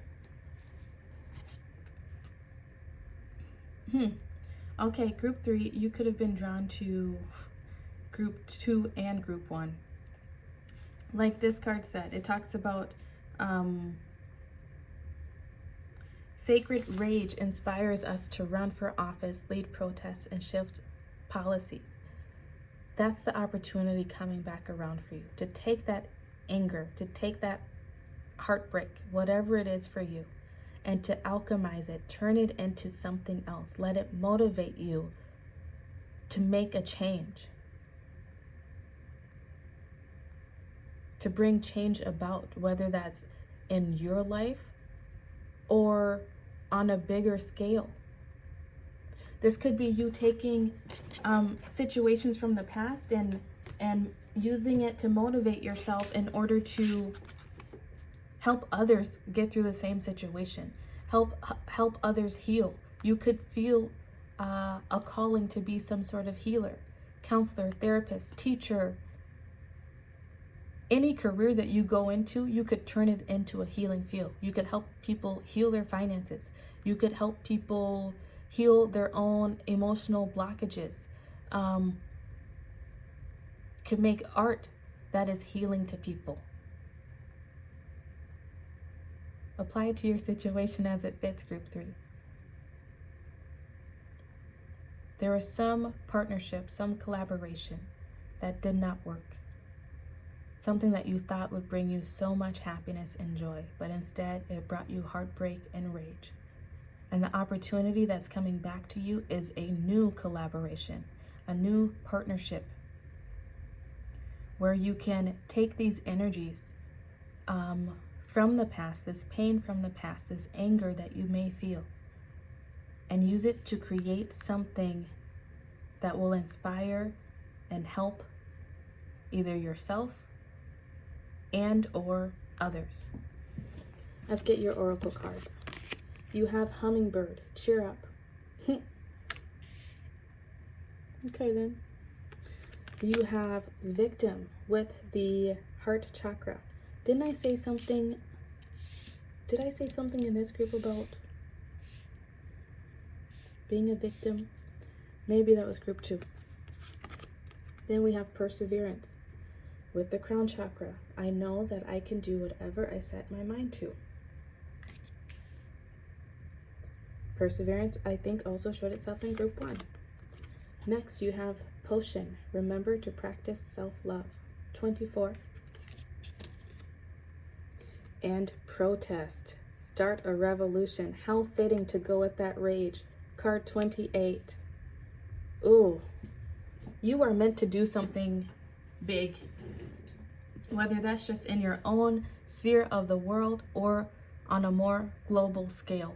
Okay, group 3, you could have been drawn to group 2 and group 1. Like this card said, it talks about sacred rage inspires us to run for office, lead protests, and shift policies. That's the opportunity coming back around for you, to take that anger, to take that heartbreak, whatever it is for you, and to alchemize it, turn it into something else. Let it motivate you to make a change, to bring change about, whether that's in your life or on a bigger scale. This could be you taking situations from the past and using it to motivate yourself in order to help others get through the same situation. Help others heal. You could feel a calling to be some sort of healer, counselor, therapist, teacher. Any career that you go into, you could turn it into a healing field. You could help people heal their finances. You could help people heal their own emotional blockages. Could make art that is healing to people. Apply it to your situation as it fits, Group 3. There was some partnership, some collaboration that did not work. Something that you thought would bring you so much happiness and joy, but instead it brought you heartbreak and rage. And the opportunity that's coming back to you is a new collaboration, a new partnership, where you can take these energies from the past, this pain from the past, this anger that you may feel, and use it to create something that will inspire and help either yourself and or others. Let's get your oracle cards. You have hummingbird, cheer up. Okay then. You have victim with the heart chakra. Did I say something in this group about being a victim? Maybe that was group 2. Then we have perseverance with the crown chakra. I know that I can do whatever I set my mind to. Perseverance, I think, also showed itself in group 1. Next, you have potion. Remember to practice self-love. 24. And protest. Start a revolution. How fitting to go with that rage. Card 28. Ooh. You are meant to do something big. Whether that's just in your own sphere of the world or on a more global scale.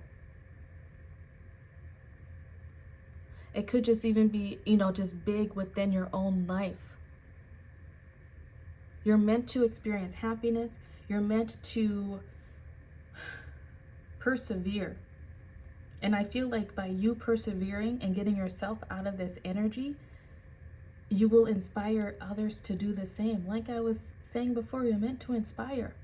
It could just even be, just big within your own life. You're meant to experience happiness. You're meant to persevere. And I feel like by you persevering and getting yourself out of this energy, you will inspire others to do the same. Like I was saying before, you're meant to inspire.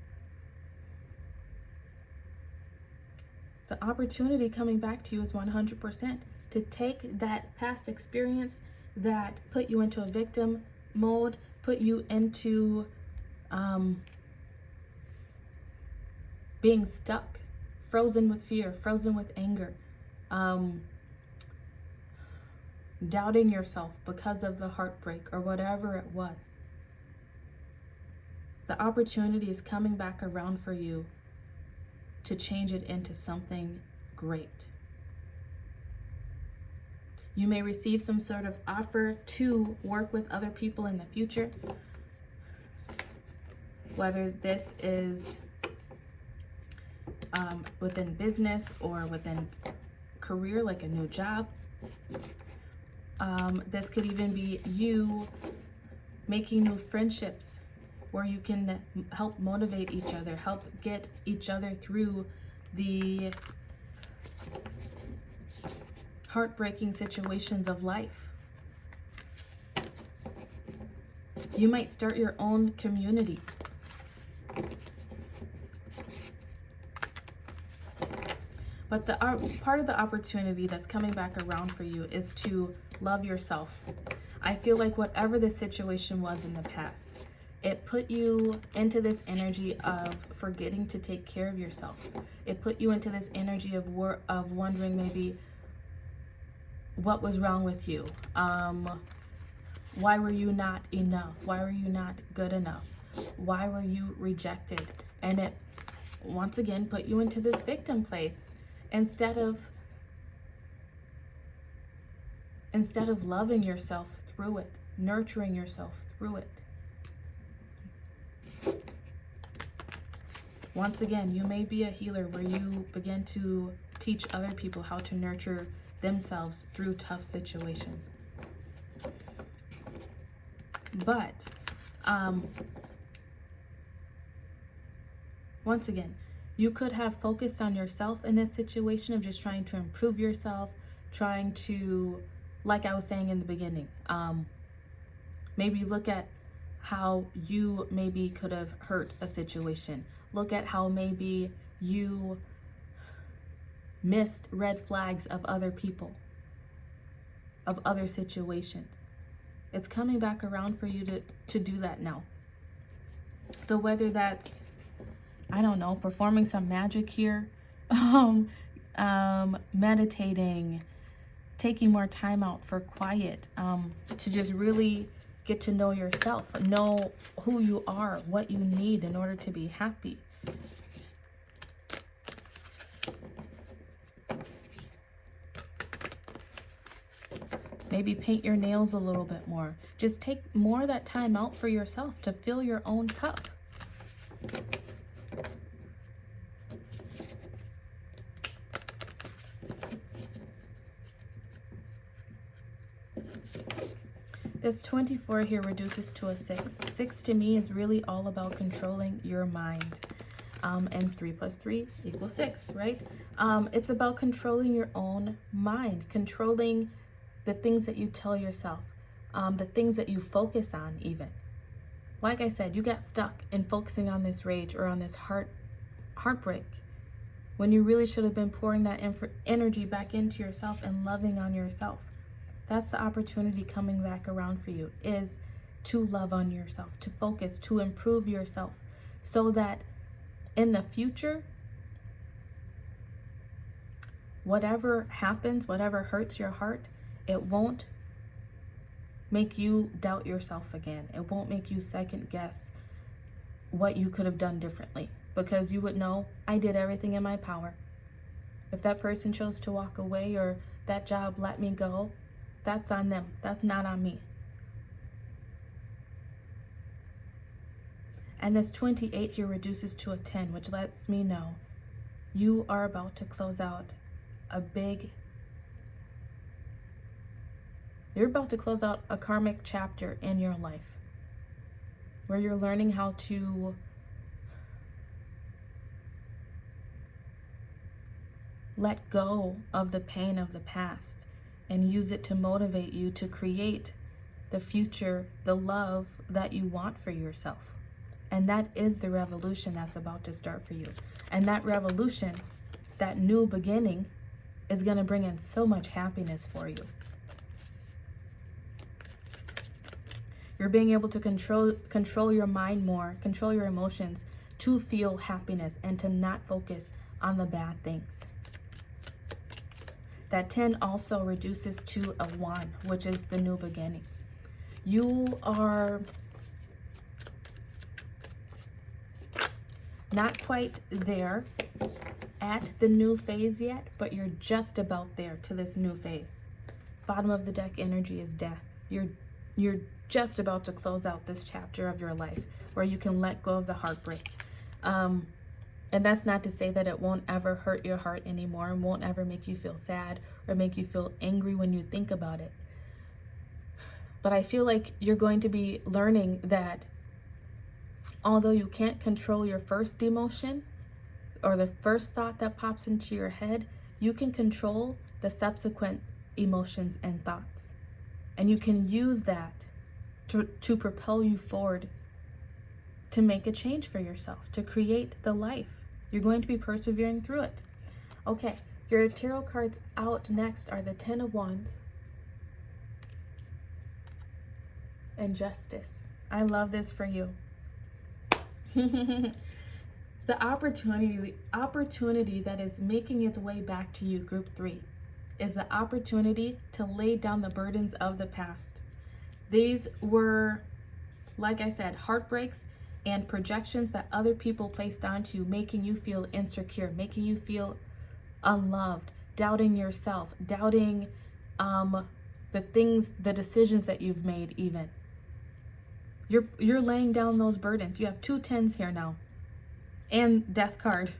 The opportunity coming back to you is 100% to take that past experience that put you into a victim mode, put you into being stuck, frozen with fear, frozen with anger, doubting yourself because of the heartbreak or whatever it was. The opportunity is coming back around for you to change it into something great. You may receive some sort of offer to work with other people in the future, whether this is within business or within career, like a new job. This could even be you making new friendships where you can help motivate each other, help get each other through the heartbreaking situations of life. You might start your own community. But the part of the opportunity that's coming back around for you is to love yourself. I feel like whatever the situation was in the past, it put you into this energy of forgetting to take care of yourself. It put you into this energy of wondering maybe what was wrong with you. Why were you not enough? Why were you not good enough? Why were you rejected? And it once again put you into this victim place instead of loving yourself through it, nurturing yourself through it. Once again, you may be a healer where you begin to teach other people how to nurture themselves through tough situations. But once again, you could have focused on yourself in this situation of just trying to improve yourself, trying to, like I was saying in the beginning, maybe look at how you maybe could have hurt a situation. Look at how maybe you missed red flags of other people, of other situations. It's coming back around for you to do that now. So whether that's, I don't know, performing some magic here, meditating, taking more time out for quiet, to just really get to know yourself, know who you are, what you need in order to be happy. Maybe paint your nails a little bit more. Just take more of that time out for yourself to fill your own cup. This 24 here reduces to a 6. 6 to me is really all about controlling your mind. And 3 plus 3 equals 6, right? It's about controlling your own mind, controlling the things that you tell yourself, the things that you focus on even. Like I said, you got stuck in focusing on this rage or on this heartbreak when you really should have been pouring that energy back into yourself and loving on yourself. That's the opportunity coming back around for you, is to love on yourself, to focus, to improve yourself, so that in the future, whatever happens, whatever hurts your heart, it won't make you doubt yourself again. It won't make you second guess what you could have done differently, because you would know, I did everything in my power. If that person chose to walk away or that job let me go, that's on them. That's not on me. And this 28 here reduces to a 10, which lets me know you are about to close out you're about to close out a karmic chapter in your life where you're learning how to let go of the pain of the past and use it to motivate you to create the future, the love that you want for yourself. And that is the revolution that's about to start for you. And that revolution, that new beginning, is going to bring in so much happiness for you. You're being able to control your mind more, control your emotions, to feel happiness and to not focus on the bad things. That 10 also reduces to a 1, which is the new beginning. You are not quite there at the new phase yet, but you're just about there to this new phase. Bottom of the deck energy is death. You're just about to close out this chapter of your life where you can let go of the heartbreak. And that's not to say that it won't ever hurt your heart anymore and won't ever make you feel sad or make you feel angry when you think about it. But I feel like you're going to be learning that although you can't control your first emotion or the first thought that pops into your head, you can control the subsequent emotions and thoughts. And you can use that to propel you forward, to make a change for yourself, to create the life. You're going to be persevering through it. Okay, your tarot cards out next are the 10 of Wands and Justice. I love this for you. The opportunity that is making its way back to you, group 3, is the opportunity to lay down the burdens of the past. These were, like I said, heartbreaks and projections that other people placed onto you, making you feel insecure, making you feel unloved, doubting yourself, doubting the decisions that you've made even. You're laying down those burdens. You have 2 10s here now. And Death card.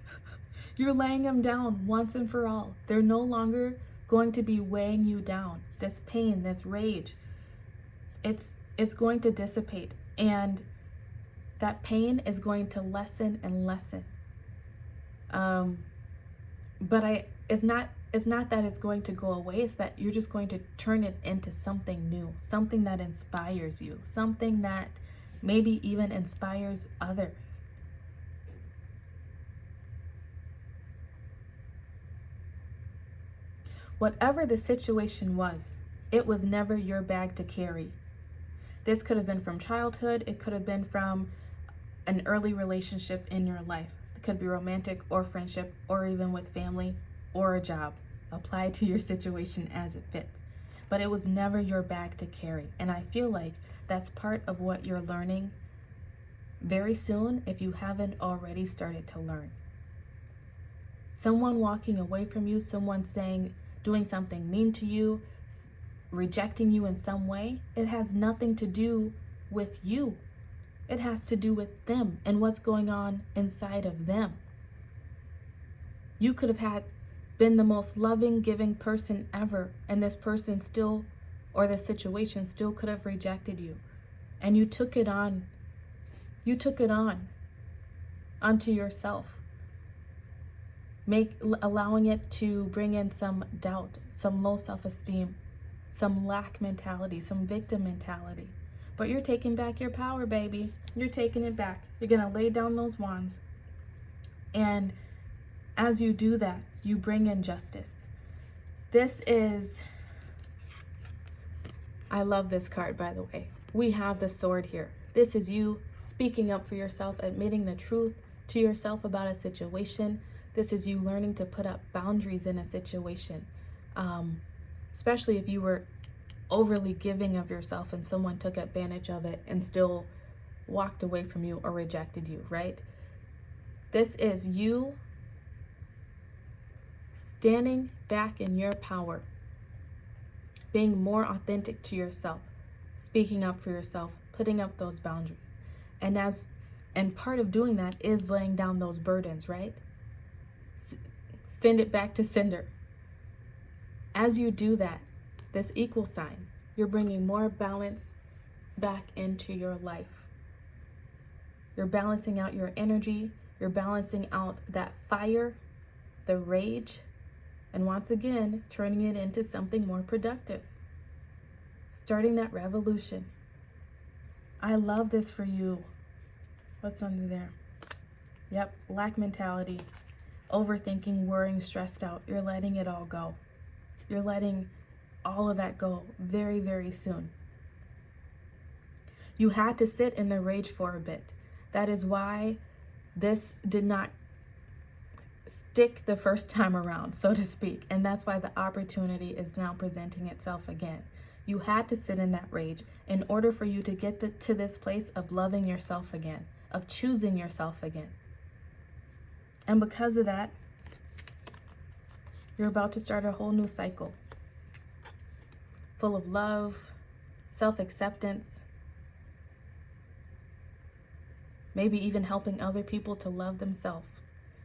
You're laying them down once and for all. They're no longer going to be weighing you down. This pain, this rage, it's going to dissipate, and that pain is going to lessen and lessen. But it's not that it's going to go away. It's that you're just going to turn it into something new, something that inspires you, something that maybe even inspires others. Whatever the situation was, it was never your bag to carry. This could have been from childhood. It could have been from an early relationship in your life. It could be romantic or friendship, or even with family or a job. Apply to your situation as it fits. But it was never your bag to carry. And I feel like that's part of what you're learning very soon, if you haven't already started to learn. Someone walking away from you, someone doing something mean to you, rejecting you in some way, it has nothing to do with you. It has to do with them and what's going on inside of them. You could have been the most loving, giving person ever, and this person still, or the situation still could have rejected you. And you took it on. You took it onto yourself. Allowing it to bring in some doubt, some low self-esteem, some lack mentality, some victim mentality. But you're taking back your power, baby. You're taking it back. You're going to lay down those wands. And as you do that, you bring in justice. I love this card, by the way. We have the sword here. This is you speaking up for yourself, admitting the truth to yourself about a situation. This is you learning to put up boundaries in a situation, especially if you were overly giving of yourself and someone took advantage of it and still walked away from you or rejected you, right? This is you standing back in your power, being more authentic to yourself, speaking up for yourself, putting up those boundaries. And part of doing that is laying down those burdens, right? Send it back to sender. As you do that, this equal sign, you're bringing more balance back into your life. You're balancing out your energy. You're balancing out that fire, the rage, and once again, turning it into something more productive. Starting that revolution. I love this for you. What's under there? Yep, lack mentality. Overthinking, worrying, stressed out. You're letting it all go. You're letting all of that go very, very soon. You had to sit in the rage for a bit. That is why this did not stick the first time around, so to speak. And that's why the opportunity is now presenting itself again. You had to sit in that rage in order for you to get to this place of loving yourself again, of choosing yourself again. And because of that, you're about to start a whole new cycle full of love, self-acceptance, maybe even helping other people to love themselves.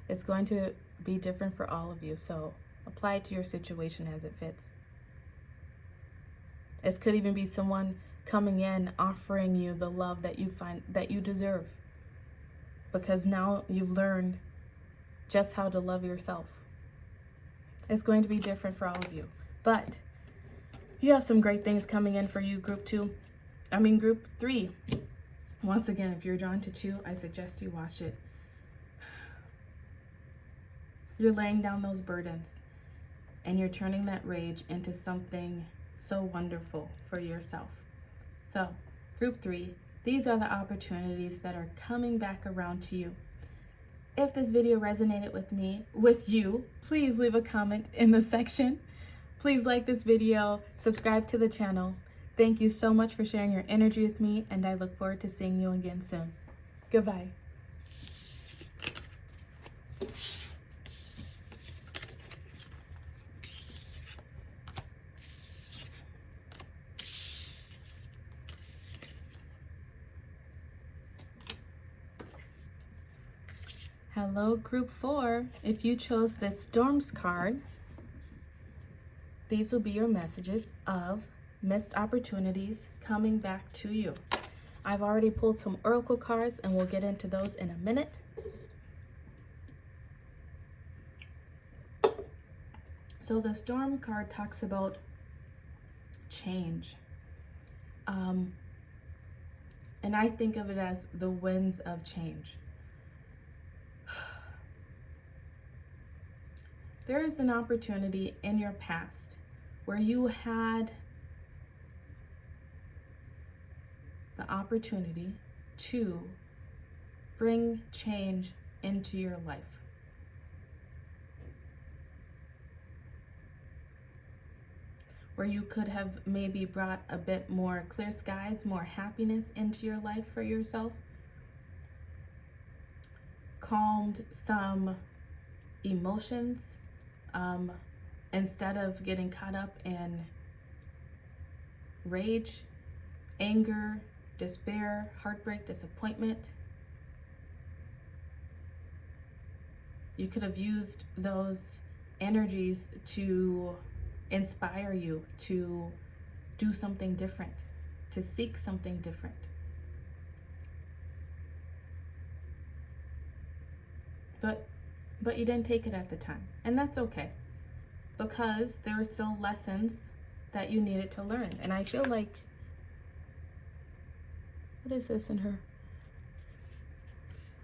It's going to be different for all of you, so apply it to your situation as it fits. This could even be someone coming in offering you the love that you find that you deserve, because now you've learned just how to love yourself. It's going to be different for all of you, but you have some great things coming in for you, group 3. Once again, if you're drawn to 2, I suggest you watch it. You're laying down those burdens and you're turning that rage into something so wonderful for yourself. So, group 3, these are the opportunities that are coming back around to you. If this video resonated with you, please leave a comment in the section. Please like this video, subscribe to the channel. Thank you so much for sharing your energy with me, and I look forward to seeing you again soon. Goodbye. Hello, group 4. If you chose the Storms card, these will be your messages of missed opportunities coming back to you. I've already pulled some oracle cards, and we'll get into those in a minute. So the Storm card talks about change. And I think of it as the winds of change. There is an opportunity in your past where you had the opportunity to bring change into your life. Where you could have maybe brought a bit more clear skies, more happiness into your life for yourself. Calmed some emotions, instead of getting caught up in rage, anger, despair, heartbreak, disappointment. You could have used those energies to inspire you to do something different, to seek something different. But you didn't take it at the time, and that's okay, because there are still lessons that you needed to learn. And I feel like, what is this in her?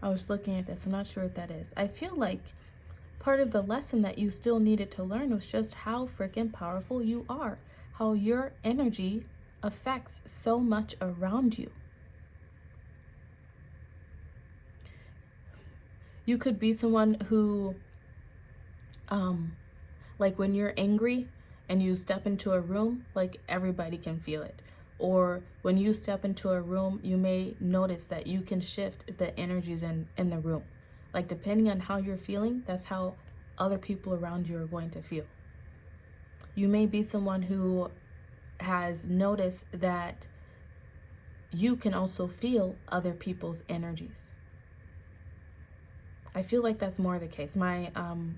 I was looking at this, I'm not sure what that is. I feel like part of the lesson that you still needed to learn was just how freaking powerful you are, how your energy affects so much around you. You could be someone who, like when you're angry and you step into a room, like everybody can feel it. Or when you step into a room, you may notice that you can shift the energies in the room. Like depending on how you're feeling, that's how other people around you are going to feel. You may be someone who has noticed that you can also feel other people's energies. I feel like that's more the case. My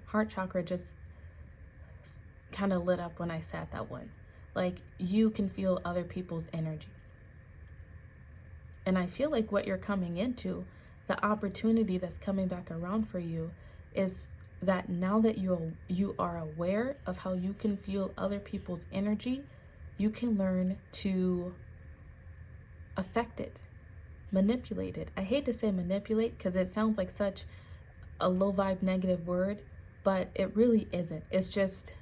heart chakra just kind of lit up when I said that one. Like you can feel other people's energies. And I feel like what you're coming into, the opportunity that's coming back around for you, is that now that you are aware of how you can feel other people's energy, you can learn to affect it, manipulate it. I hate to say manipulate because it sounds like such a low vibe negative word, but it really isn't. It's just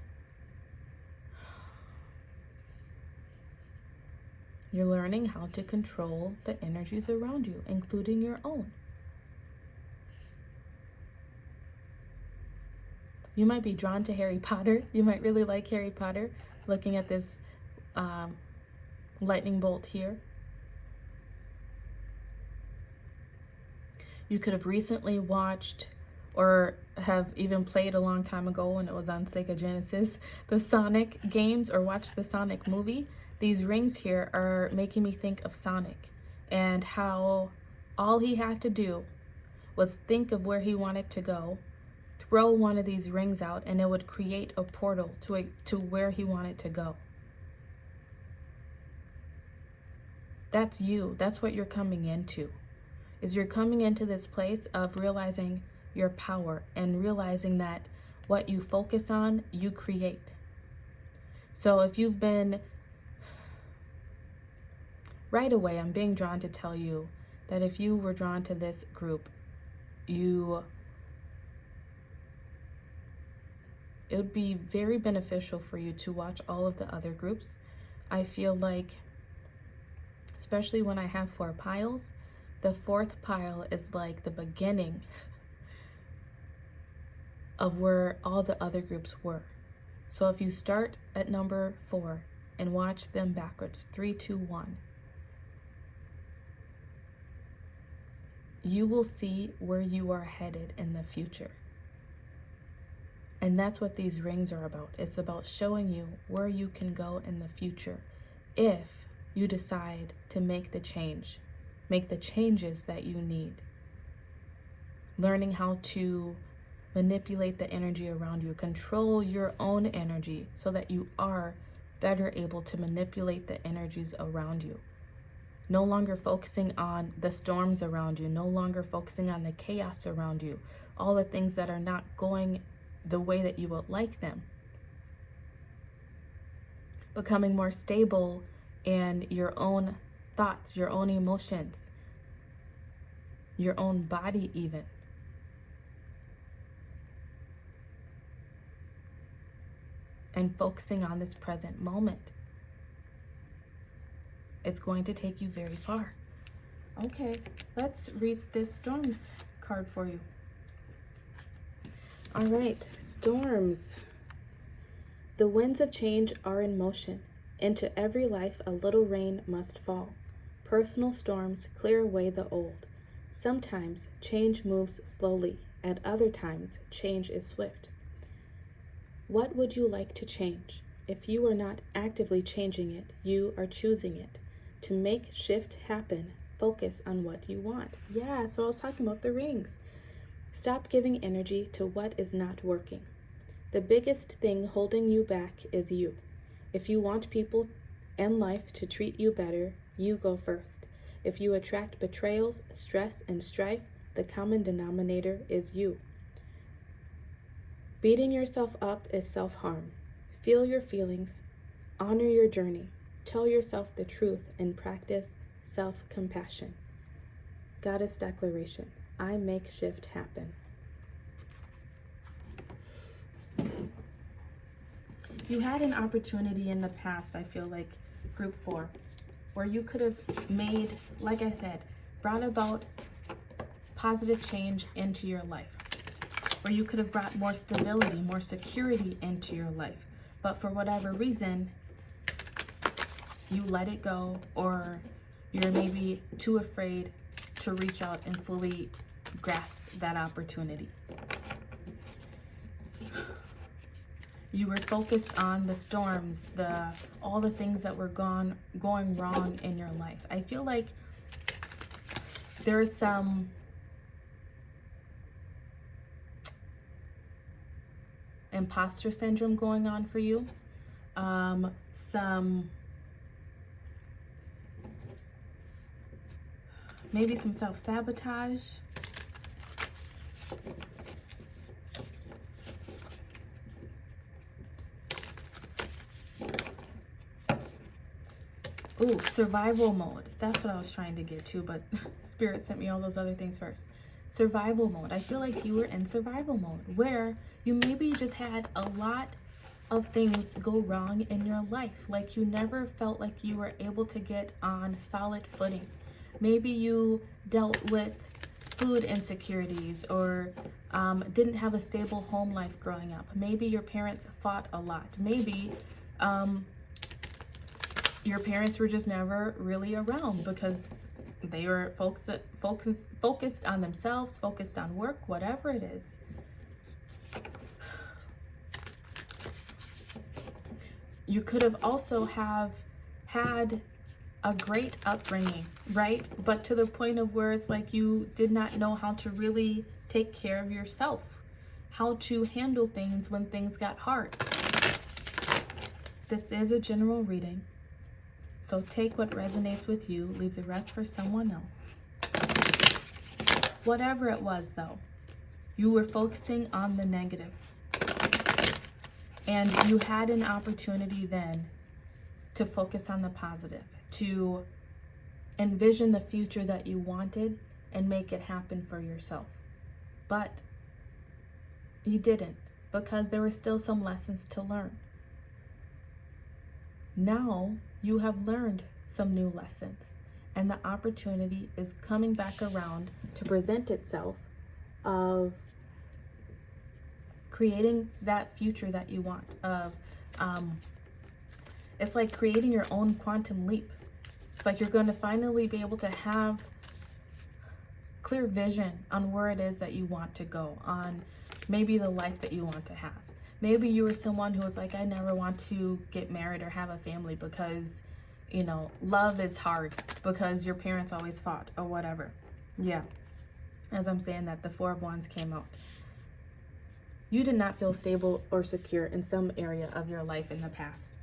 you're learning how to control the energies around you, including your own. You might be drawn to Harry Potter. You might really like Harry Potter, looking at this lightning bolt here. You could have recently watched or have even played a long time ago when it was on Sega Genesis, the Sonic games, or watched the Sonic movie. These rings here are making me think of Sonic and how all he had to do was think of where he wanted to go, throw one of these rings out, and it would create a portal to where he wanted to go. That's you. That's what you're coming into. Is you're coming into this place of realizing your power and realizing that what you focus on, you create. So if you've been, right away, I'm being drawn to tell you that if you were drawn to this group, it would be very beneficial for you to watch all of the other groups. I feel like, especially when I have 4 piles, the 4th pile is like the beginning of where all the other groups were. So if you start at number 4 and watch them backwards, 3, 2, 1, you will see where you are headed in the future. And that's what these rings are about. It's about showing you where you can go in the future if you decide to make the change, make the changes that you need. Learning how to manipulate the energy around you, control your own energy so that you are better able to manipulate the energies around you. No longer focusing on the storms around you, no longer focusing on the chaos around you, all the things that are not going the way that you would like them. Becoming more stable in your own thoughts, your own emotions, your own body even. And focusing on this present moment. It's going to take you very far. Okay, let's read this storms card for you. All right, storms. The winds of change are in motion. Into every life a little rain must fall. Personal storms clear away the old. Sometimes change moves slowly. At other times, change is swift. What would you like to change? If you are not actively changing it, you are choosing it. To make shift happen, focus on what you want. Yeah, so I was talking about the rings. Stop giving energy to what is not working. The biggest thing holding you back is you. If you want people and life to treat you better, you go first. If you attract betrayals, stress, and strife, the common denominator is you. Beating yourself up is self-harm. Feel your feelings, honor your journey, tell yourself the truth, and practice self-compassion. Goddess Declaration, I make shift happen. You had an opportunity in the past, I feel like, group 4, where you could have made, like I said, brought about positive change into your life, where you could have brought more stability, more security into your life. But for whatever reason, you let it go, or you're maybe too afraid to reach out and fully grasp that opportunity. You were focused on the storms, all the things that were going wrong in your life. I feel like there is some imposter syndrome going on for you. Maybe some self-sabotage. Ooh, survival mode. That's what I was trying to get to, but Spirit sent me all those other things first. Survival mode. I feel like you were in survival mode, where you maybe just had a lot of things go wrong in your life. Like you never felt like you were able to get on solid footing. Maybe you dealt with food insecurities, or didn't have a stable home life growing up. Maybe your parents fought a lot. Maybe your parents were just never really around because they were focused on themselves, focused on work, whatever it is. You could have also have had a great upbringing, right? But to the point of where it's like you did not know how to really take care of yourself, how to handle things when things got hard. This is a general reading, so take what resonates with you, leave the rest for someone else. Whatever it was, though, you were focusing on the negative. And you had an opportunity then to focus on the positive, to envision the future that you wanted and make it happen for yourself. But you didn't, because there were still some lessons to learn. Now you have learned some new lessons, and the opportunity is coming back around to present itself of creating that future that you want, it's like creating your own quantum leap. It's like you're going to finally be able to have clear vision on where it is that you want to go, on maybe the life that you want to have. Maybe you were someone who was like, I never want to get married or have a family because, you know, love is hard because your parents always fought or whatever. Yeah, as I'm saying that, the Four of Wands came out. You did not feel stable or secure in some area of your life in the past.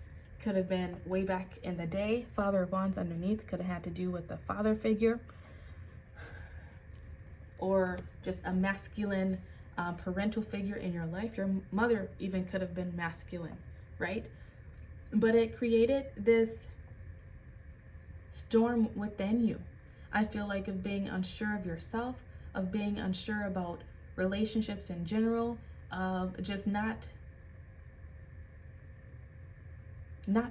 Could have been way back in the day. Father of Wands underneath could have had to do with the father figure, or just a masculine parental figure in your life. Your mother even could have been masculine, right? But it created this storm within you. I feel like of being unsure of yourself, of being unsure about relationships in general, of just not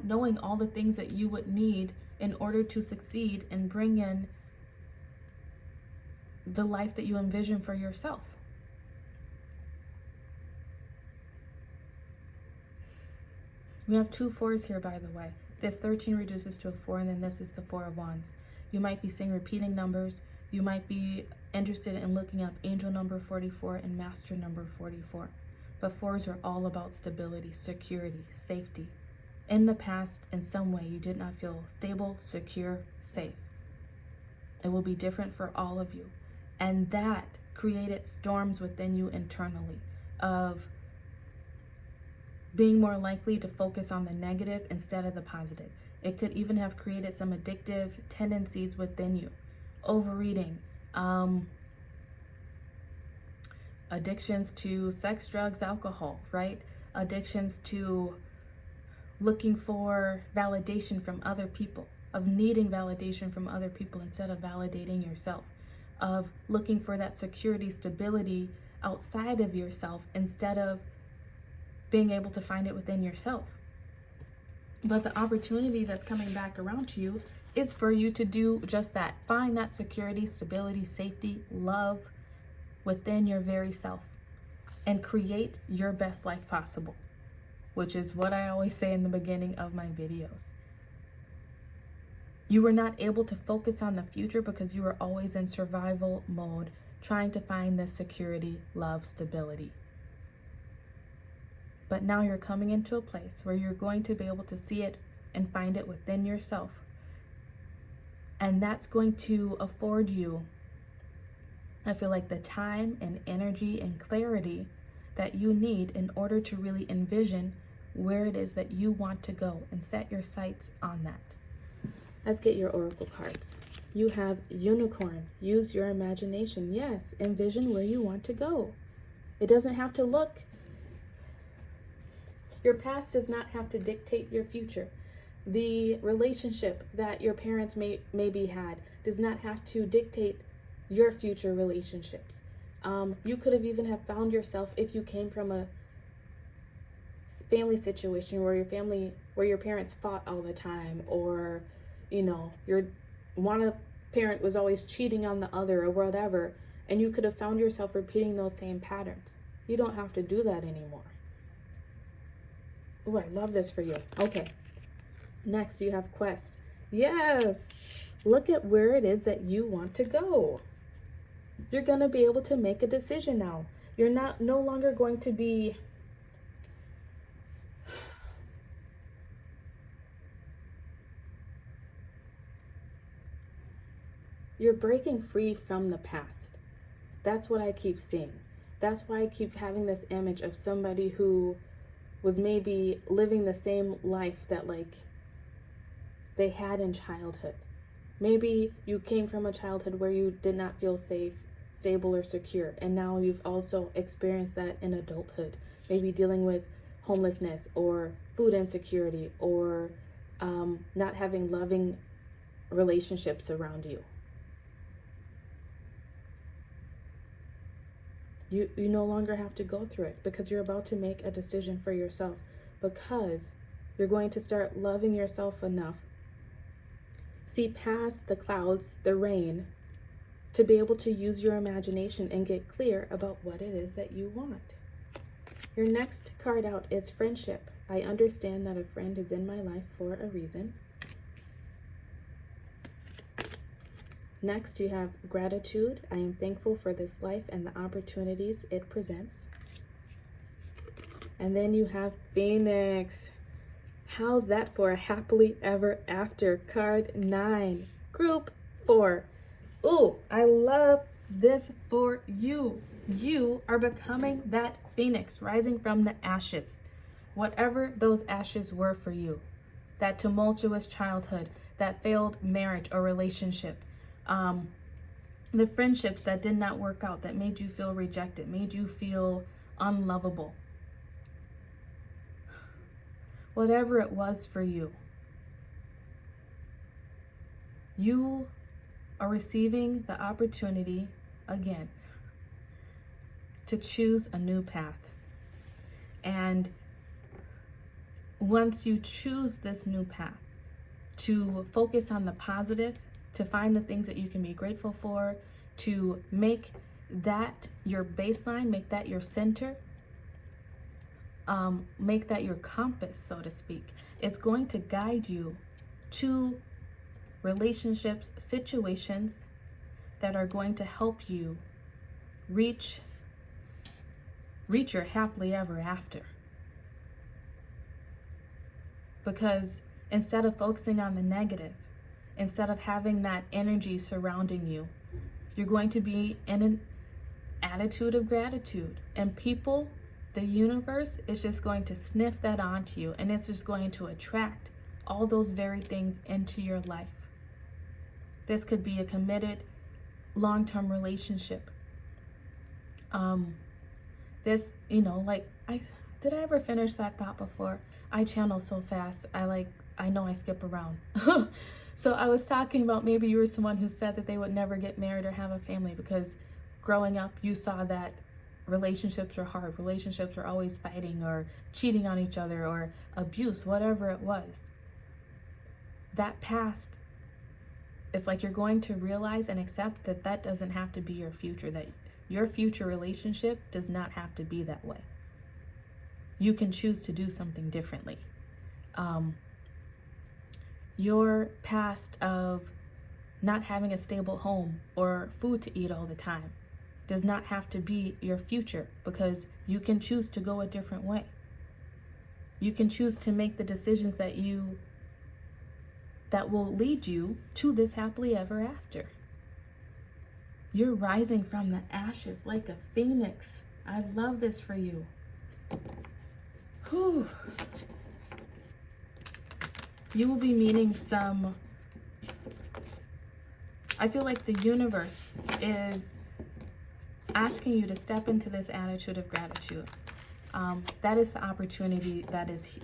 knowing all the things that you would need in order to succeed and bring in the life that you envision for yourself. We have 2 4s here, by the way. This 13 reduces to a 4, and then this is the 4 of Wands. You might be seeing repeating numbers. You might be interested in looking up angel number 44 and master number 44. But 4s are all about stability, security, safety. In the past, in some way, you did not feel stable, secure, safe. It will be different for all of you. And that created storms within you internally of being more likely to focus on the negative instead of the positive. It could even have created some addictive tendencies within you. Overeating, addictions to sex, drugs, alcohol, right? Addictions to looking for validation from other people, of needing validation from other people instead of validating yourself, of looking for that security, stability outside of yourself instead of being able to find it within yourself. But the opportunity that's coming back around to you is for you to do just that. Find that security, stability, safety, love within your very self and create your best life possible, which is what I always say in the beginning of my videos. You were not able to focus on the future because you were always in survival mode, trying to find this security, love, stability. But now you're coming into a place where you're going to be able to see it and find it within yourself. And that's going to afford you, I feel like, the time and energy and clarity that you need in order to really envision where it is that you want to go and set your sights on that. Let's get your oracle cards. You have Unicorn. Use your imagination. Yes, envision where you want to go. It doesn't have to look. Your past does not have to dictate your future. The relationship that your parents maybe had does not have to dictate your future relationships. You could have even have found yourself, if you came from a family situation where your parents fought all the time, or one parent was always cheating on the other or whatever, and you could have found yourself repeating those same patterns. You don't have to do that anymore. Oh, I love this for you. Okay. Next, you have Quest. Yes. Look at where it is that you want to go. You're going to be able to make a decision now. You're no longer going to be you're breaking free from the past. That's what I keep seeing. That's why I keep having this image of somebody who was maybe living the same life that they had in childhood. Maybe you came from a childhood where you did not feel safe, stable, or secure, and now you've also experienced that in adulthood. Maybe dealing with homelessness or food insecurity, or not having loving relationships around you. You no longer have to go through it because you're about to make a decision for yourself, because you're going to start loving yourself enough, see past the clouds, the rain, to be able to use your imagination and get clear about what it is that you want. Your next card out is Friendship. I understand that a friend is in my life for a reason. Next, you have Gratitude. I am thankful for this life and the opportunities it presents. And then you have Phoenix. How's that for a happily ever after? Card 9. Group 4. Ooh, I love this for you. You are becoming that phoenix rising from the ashes. Whatever those ashes were for you, that tumultuous childhood, that failed marriage or relationship, the friendships that did not work out, that made you feel rejected, made you feel unlovable. Whatever it was for you, you are receiving the opportunity again to choose a new path. And once you choose this new path, to focus on the positive, to find the things that you can be grateful for, to make that your baseline, make that your center, make that your compass, so to speak. It's going to guide you to relationships, situations that are going to help you reach your happily ever after. Because instead of focusing on the negative, instead of having that energy surrounding you, you're going to be in an attitude of gratitude. And people, the universe is just going to sniff that onto you, and it's just going to attract all those very things into your life. This could be a committed long-term relationship. Did I ever finish that thought before? I channel so fast. I know I skip around. So I was talking about maybe you were someone who said that they would never get married or have a family because growing up you saw that relationships are hard. Relationships are always fighting or cheating on each other or abuse, whatever it was. That past, it's like you're going to realize and accept that that doesn't have to be your future, that your future relationship does not have to be that way. You can choose to do something differently. Your past of not having a stable home or food to eat all the time does not have to be your future, because you can choose to go a different way. You can choose to make the decisions that will lead you to this happily ever after. You're rising from the ashes like a phoenix. I love this for you. Whew. You will be meeting I feel like the universe is asking you to step into this attitude of gratitude. That is the opportunity that is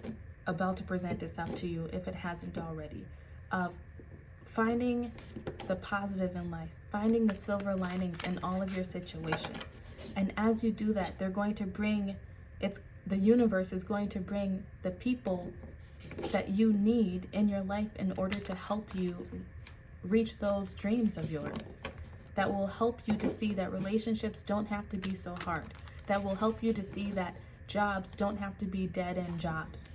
about to present itself to you, if it hasn't already, of finding the positive in life, finding the silver linings in all of your situations. And as you do that, the universe is going to bring the people that you need in your life in order to help you reach those dreams of yours. That will help you to see that relationships don't have to be so hard. That will help you to see that jobs don't have to be dead-end jobs.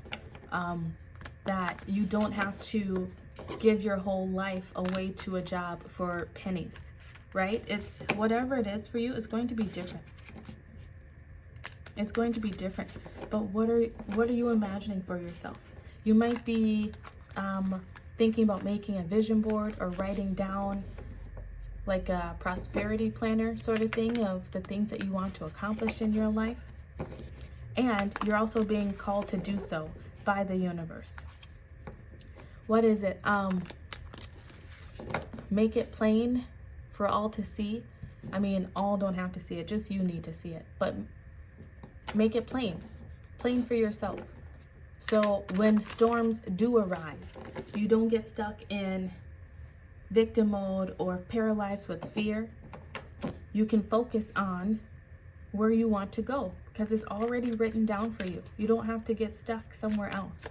That you don't have to give your whole life away to a job for pennies, right? It's whatever it is for you, it's going to be different. It's going to be different. But what are you imagining for yourself? You might be thinking about making a vision board or writing down like a prosperity planner sort of thing of the things that you want to accomplish in your life. And you're also being called to do so by the universe. What is it? Make it plain for all to see. I mean, all don't have to see it, just you need to see it. But make it plain for yourself. So when storms do arise, you don't get stuck in victim mode or paralyzed with fear. You can focus on where you want to go because it's already written down for you. You don't have to get stuck somewhere else.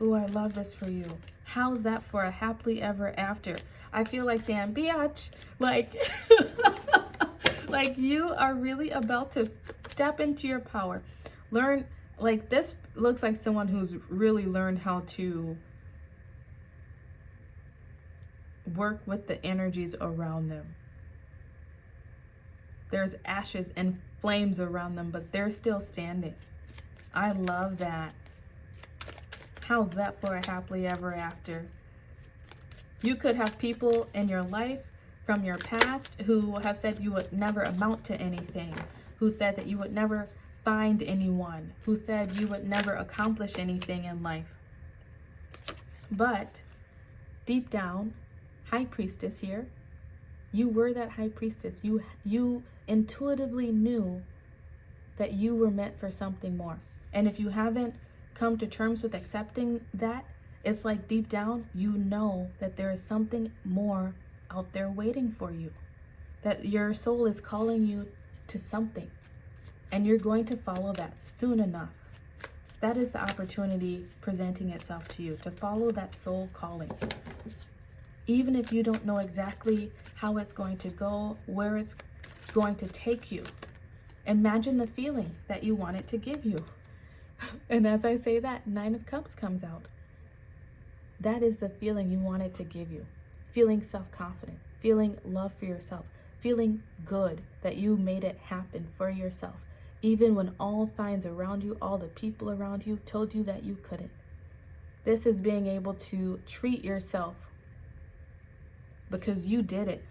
Ooh, I love this for you. How's that for a happily ever after? I feel like saying, biatch, like, like you are really about to step into your power. Learn, like this looks like someone who's really learned how to work with the energies around them. There's ashes and flames around them, but they're still standing. I love that. How's that for a happily ever after? You could have people in your life from your past who have said you would never amount to anything, who said that you would never find anyone, who said you would never accomplish anything in life. But deep down, High Priestess here, you were that High Priestess. You intuitively knew that you were meant for something more. And if you haven't come to terms with accepting that, it's like deep down, you know that there is something more out there waiting for you, that your soul is calling you to something, and you're going to follow that soon enough. That is the opportunity presenting itself to you, to follow that soul calling. Even if you don't know exactly how it's going to go, where it's going to take you, imagine the feeling that you want it to give you. And as I say that, 9 of Cups comes out. That is the feeling you want it to give you. Feeling self-confident, feeling love for yourself, feeling good that you made it happen for yourself, even when all signs around you, all the people around you told you that you couldn't. This is being able to treat yourself because you did it.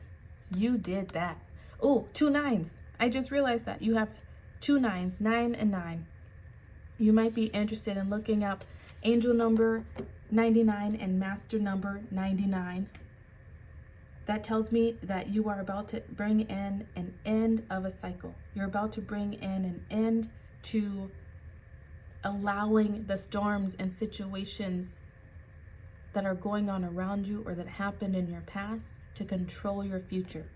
You did that. Oh, 2 9s. I just realized that you have 2 9s, 9 and 9. You might be interested in looking up angel number 99 and master number 99. That tells me that you are about to bring in an end of a cycle. You're about to bring in an end to allowing the storms and situations that are going on around you or that happened in your past to control your future.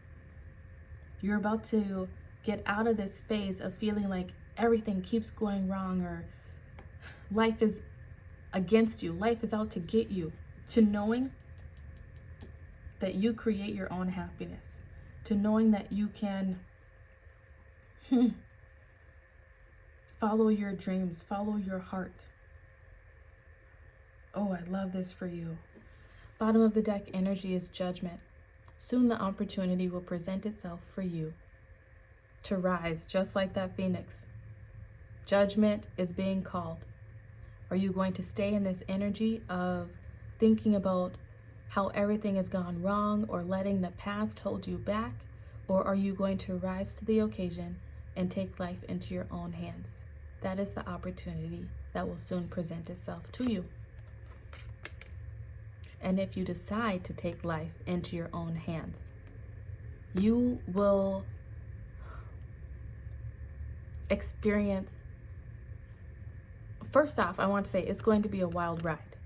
You're about to get out of this phase of feeling like everything keeps going wrong or life is against you, life is out to get you, to knowing that you create your own happiness, to knowing that you can follow your dreams, follow your heart. Oh, I love this for you. Bottom of the deck energy is Judgment. Soon the opportunity will present itself for you to rise just like that phoenix. Judgment is being called. Are you going to stay in this energy of thinking about how everything has gone wrong or letting the past hold you back? Or are you going to rise to the occasion and take life into your own hands? That is the opportunity that will soon present itself to you. And if you decide to take life into your own hands, you will experience, first off, I want to say it's going to be a wild ride.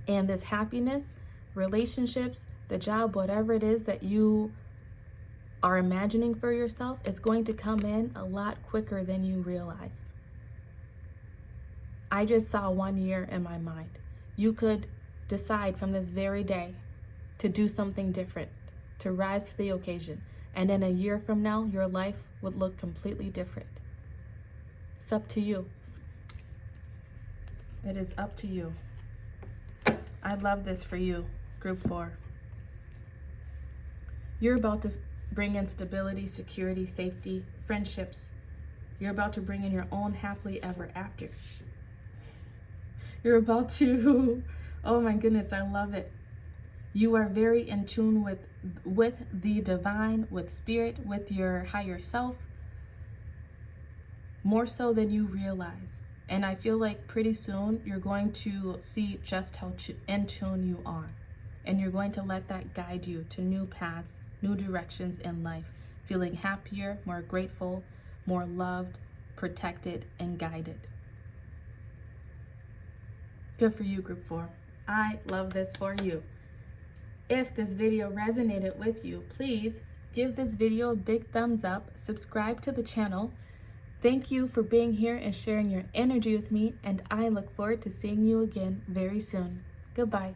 And this happiness, relationships, the job, whatever it is that you are imagining for yourself is going to come in a lot quicker than you realize. I just saw 1 year in my mind. You could decide from this very day to do something different, to rise to the occasion. And in a year from now, your life would look completely different. It's up to you. It is up to you. I love this for you, Group 4. You're about to bring in stability, security, safety, friendships. You're about to bring in your own happily ever after. You're about to, oh my goodness, I love it. You are very in tune with the divine, with spirit, with your higher self, more so than you realize. And I feel like pretty soon you're going to see just how in tune you are. And you're going to let that guide you to new paths, new directions in life, feeling happier, more grateful, more loved, protected, and guided. Good for you, Group 4. I love this for you. If this video resonated with you, please give this video a big thumbs up, subscribe to the channel. Thank you for being here and sharing your energy with me, and I look forward to seeing you again very soon. Goodbye.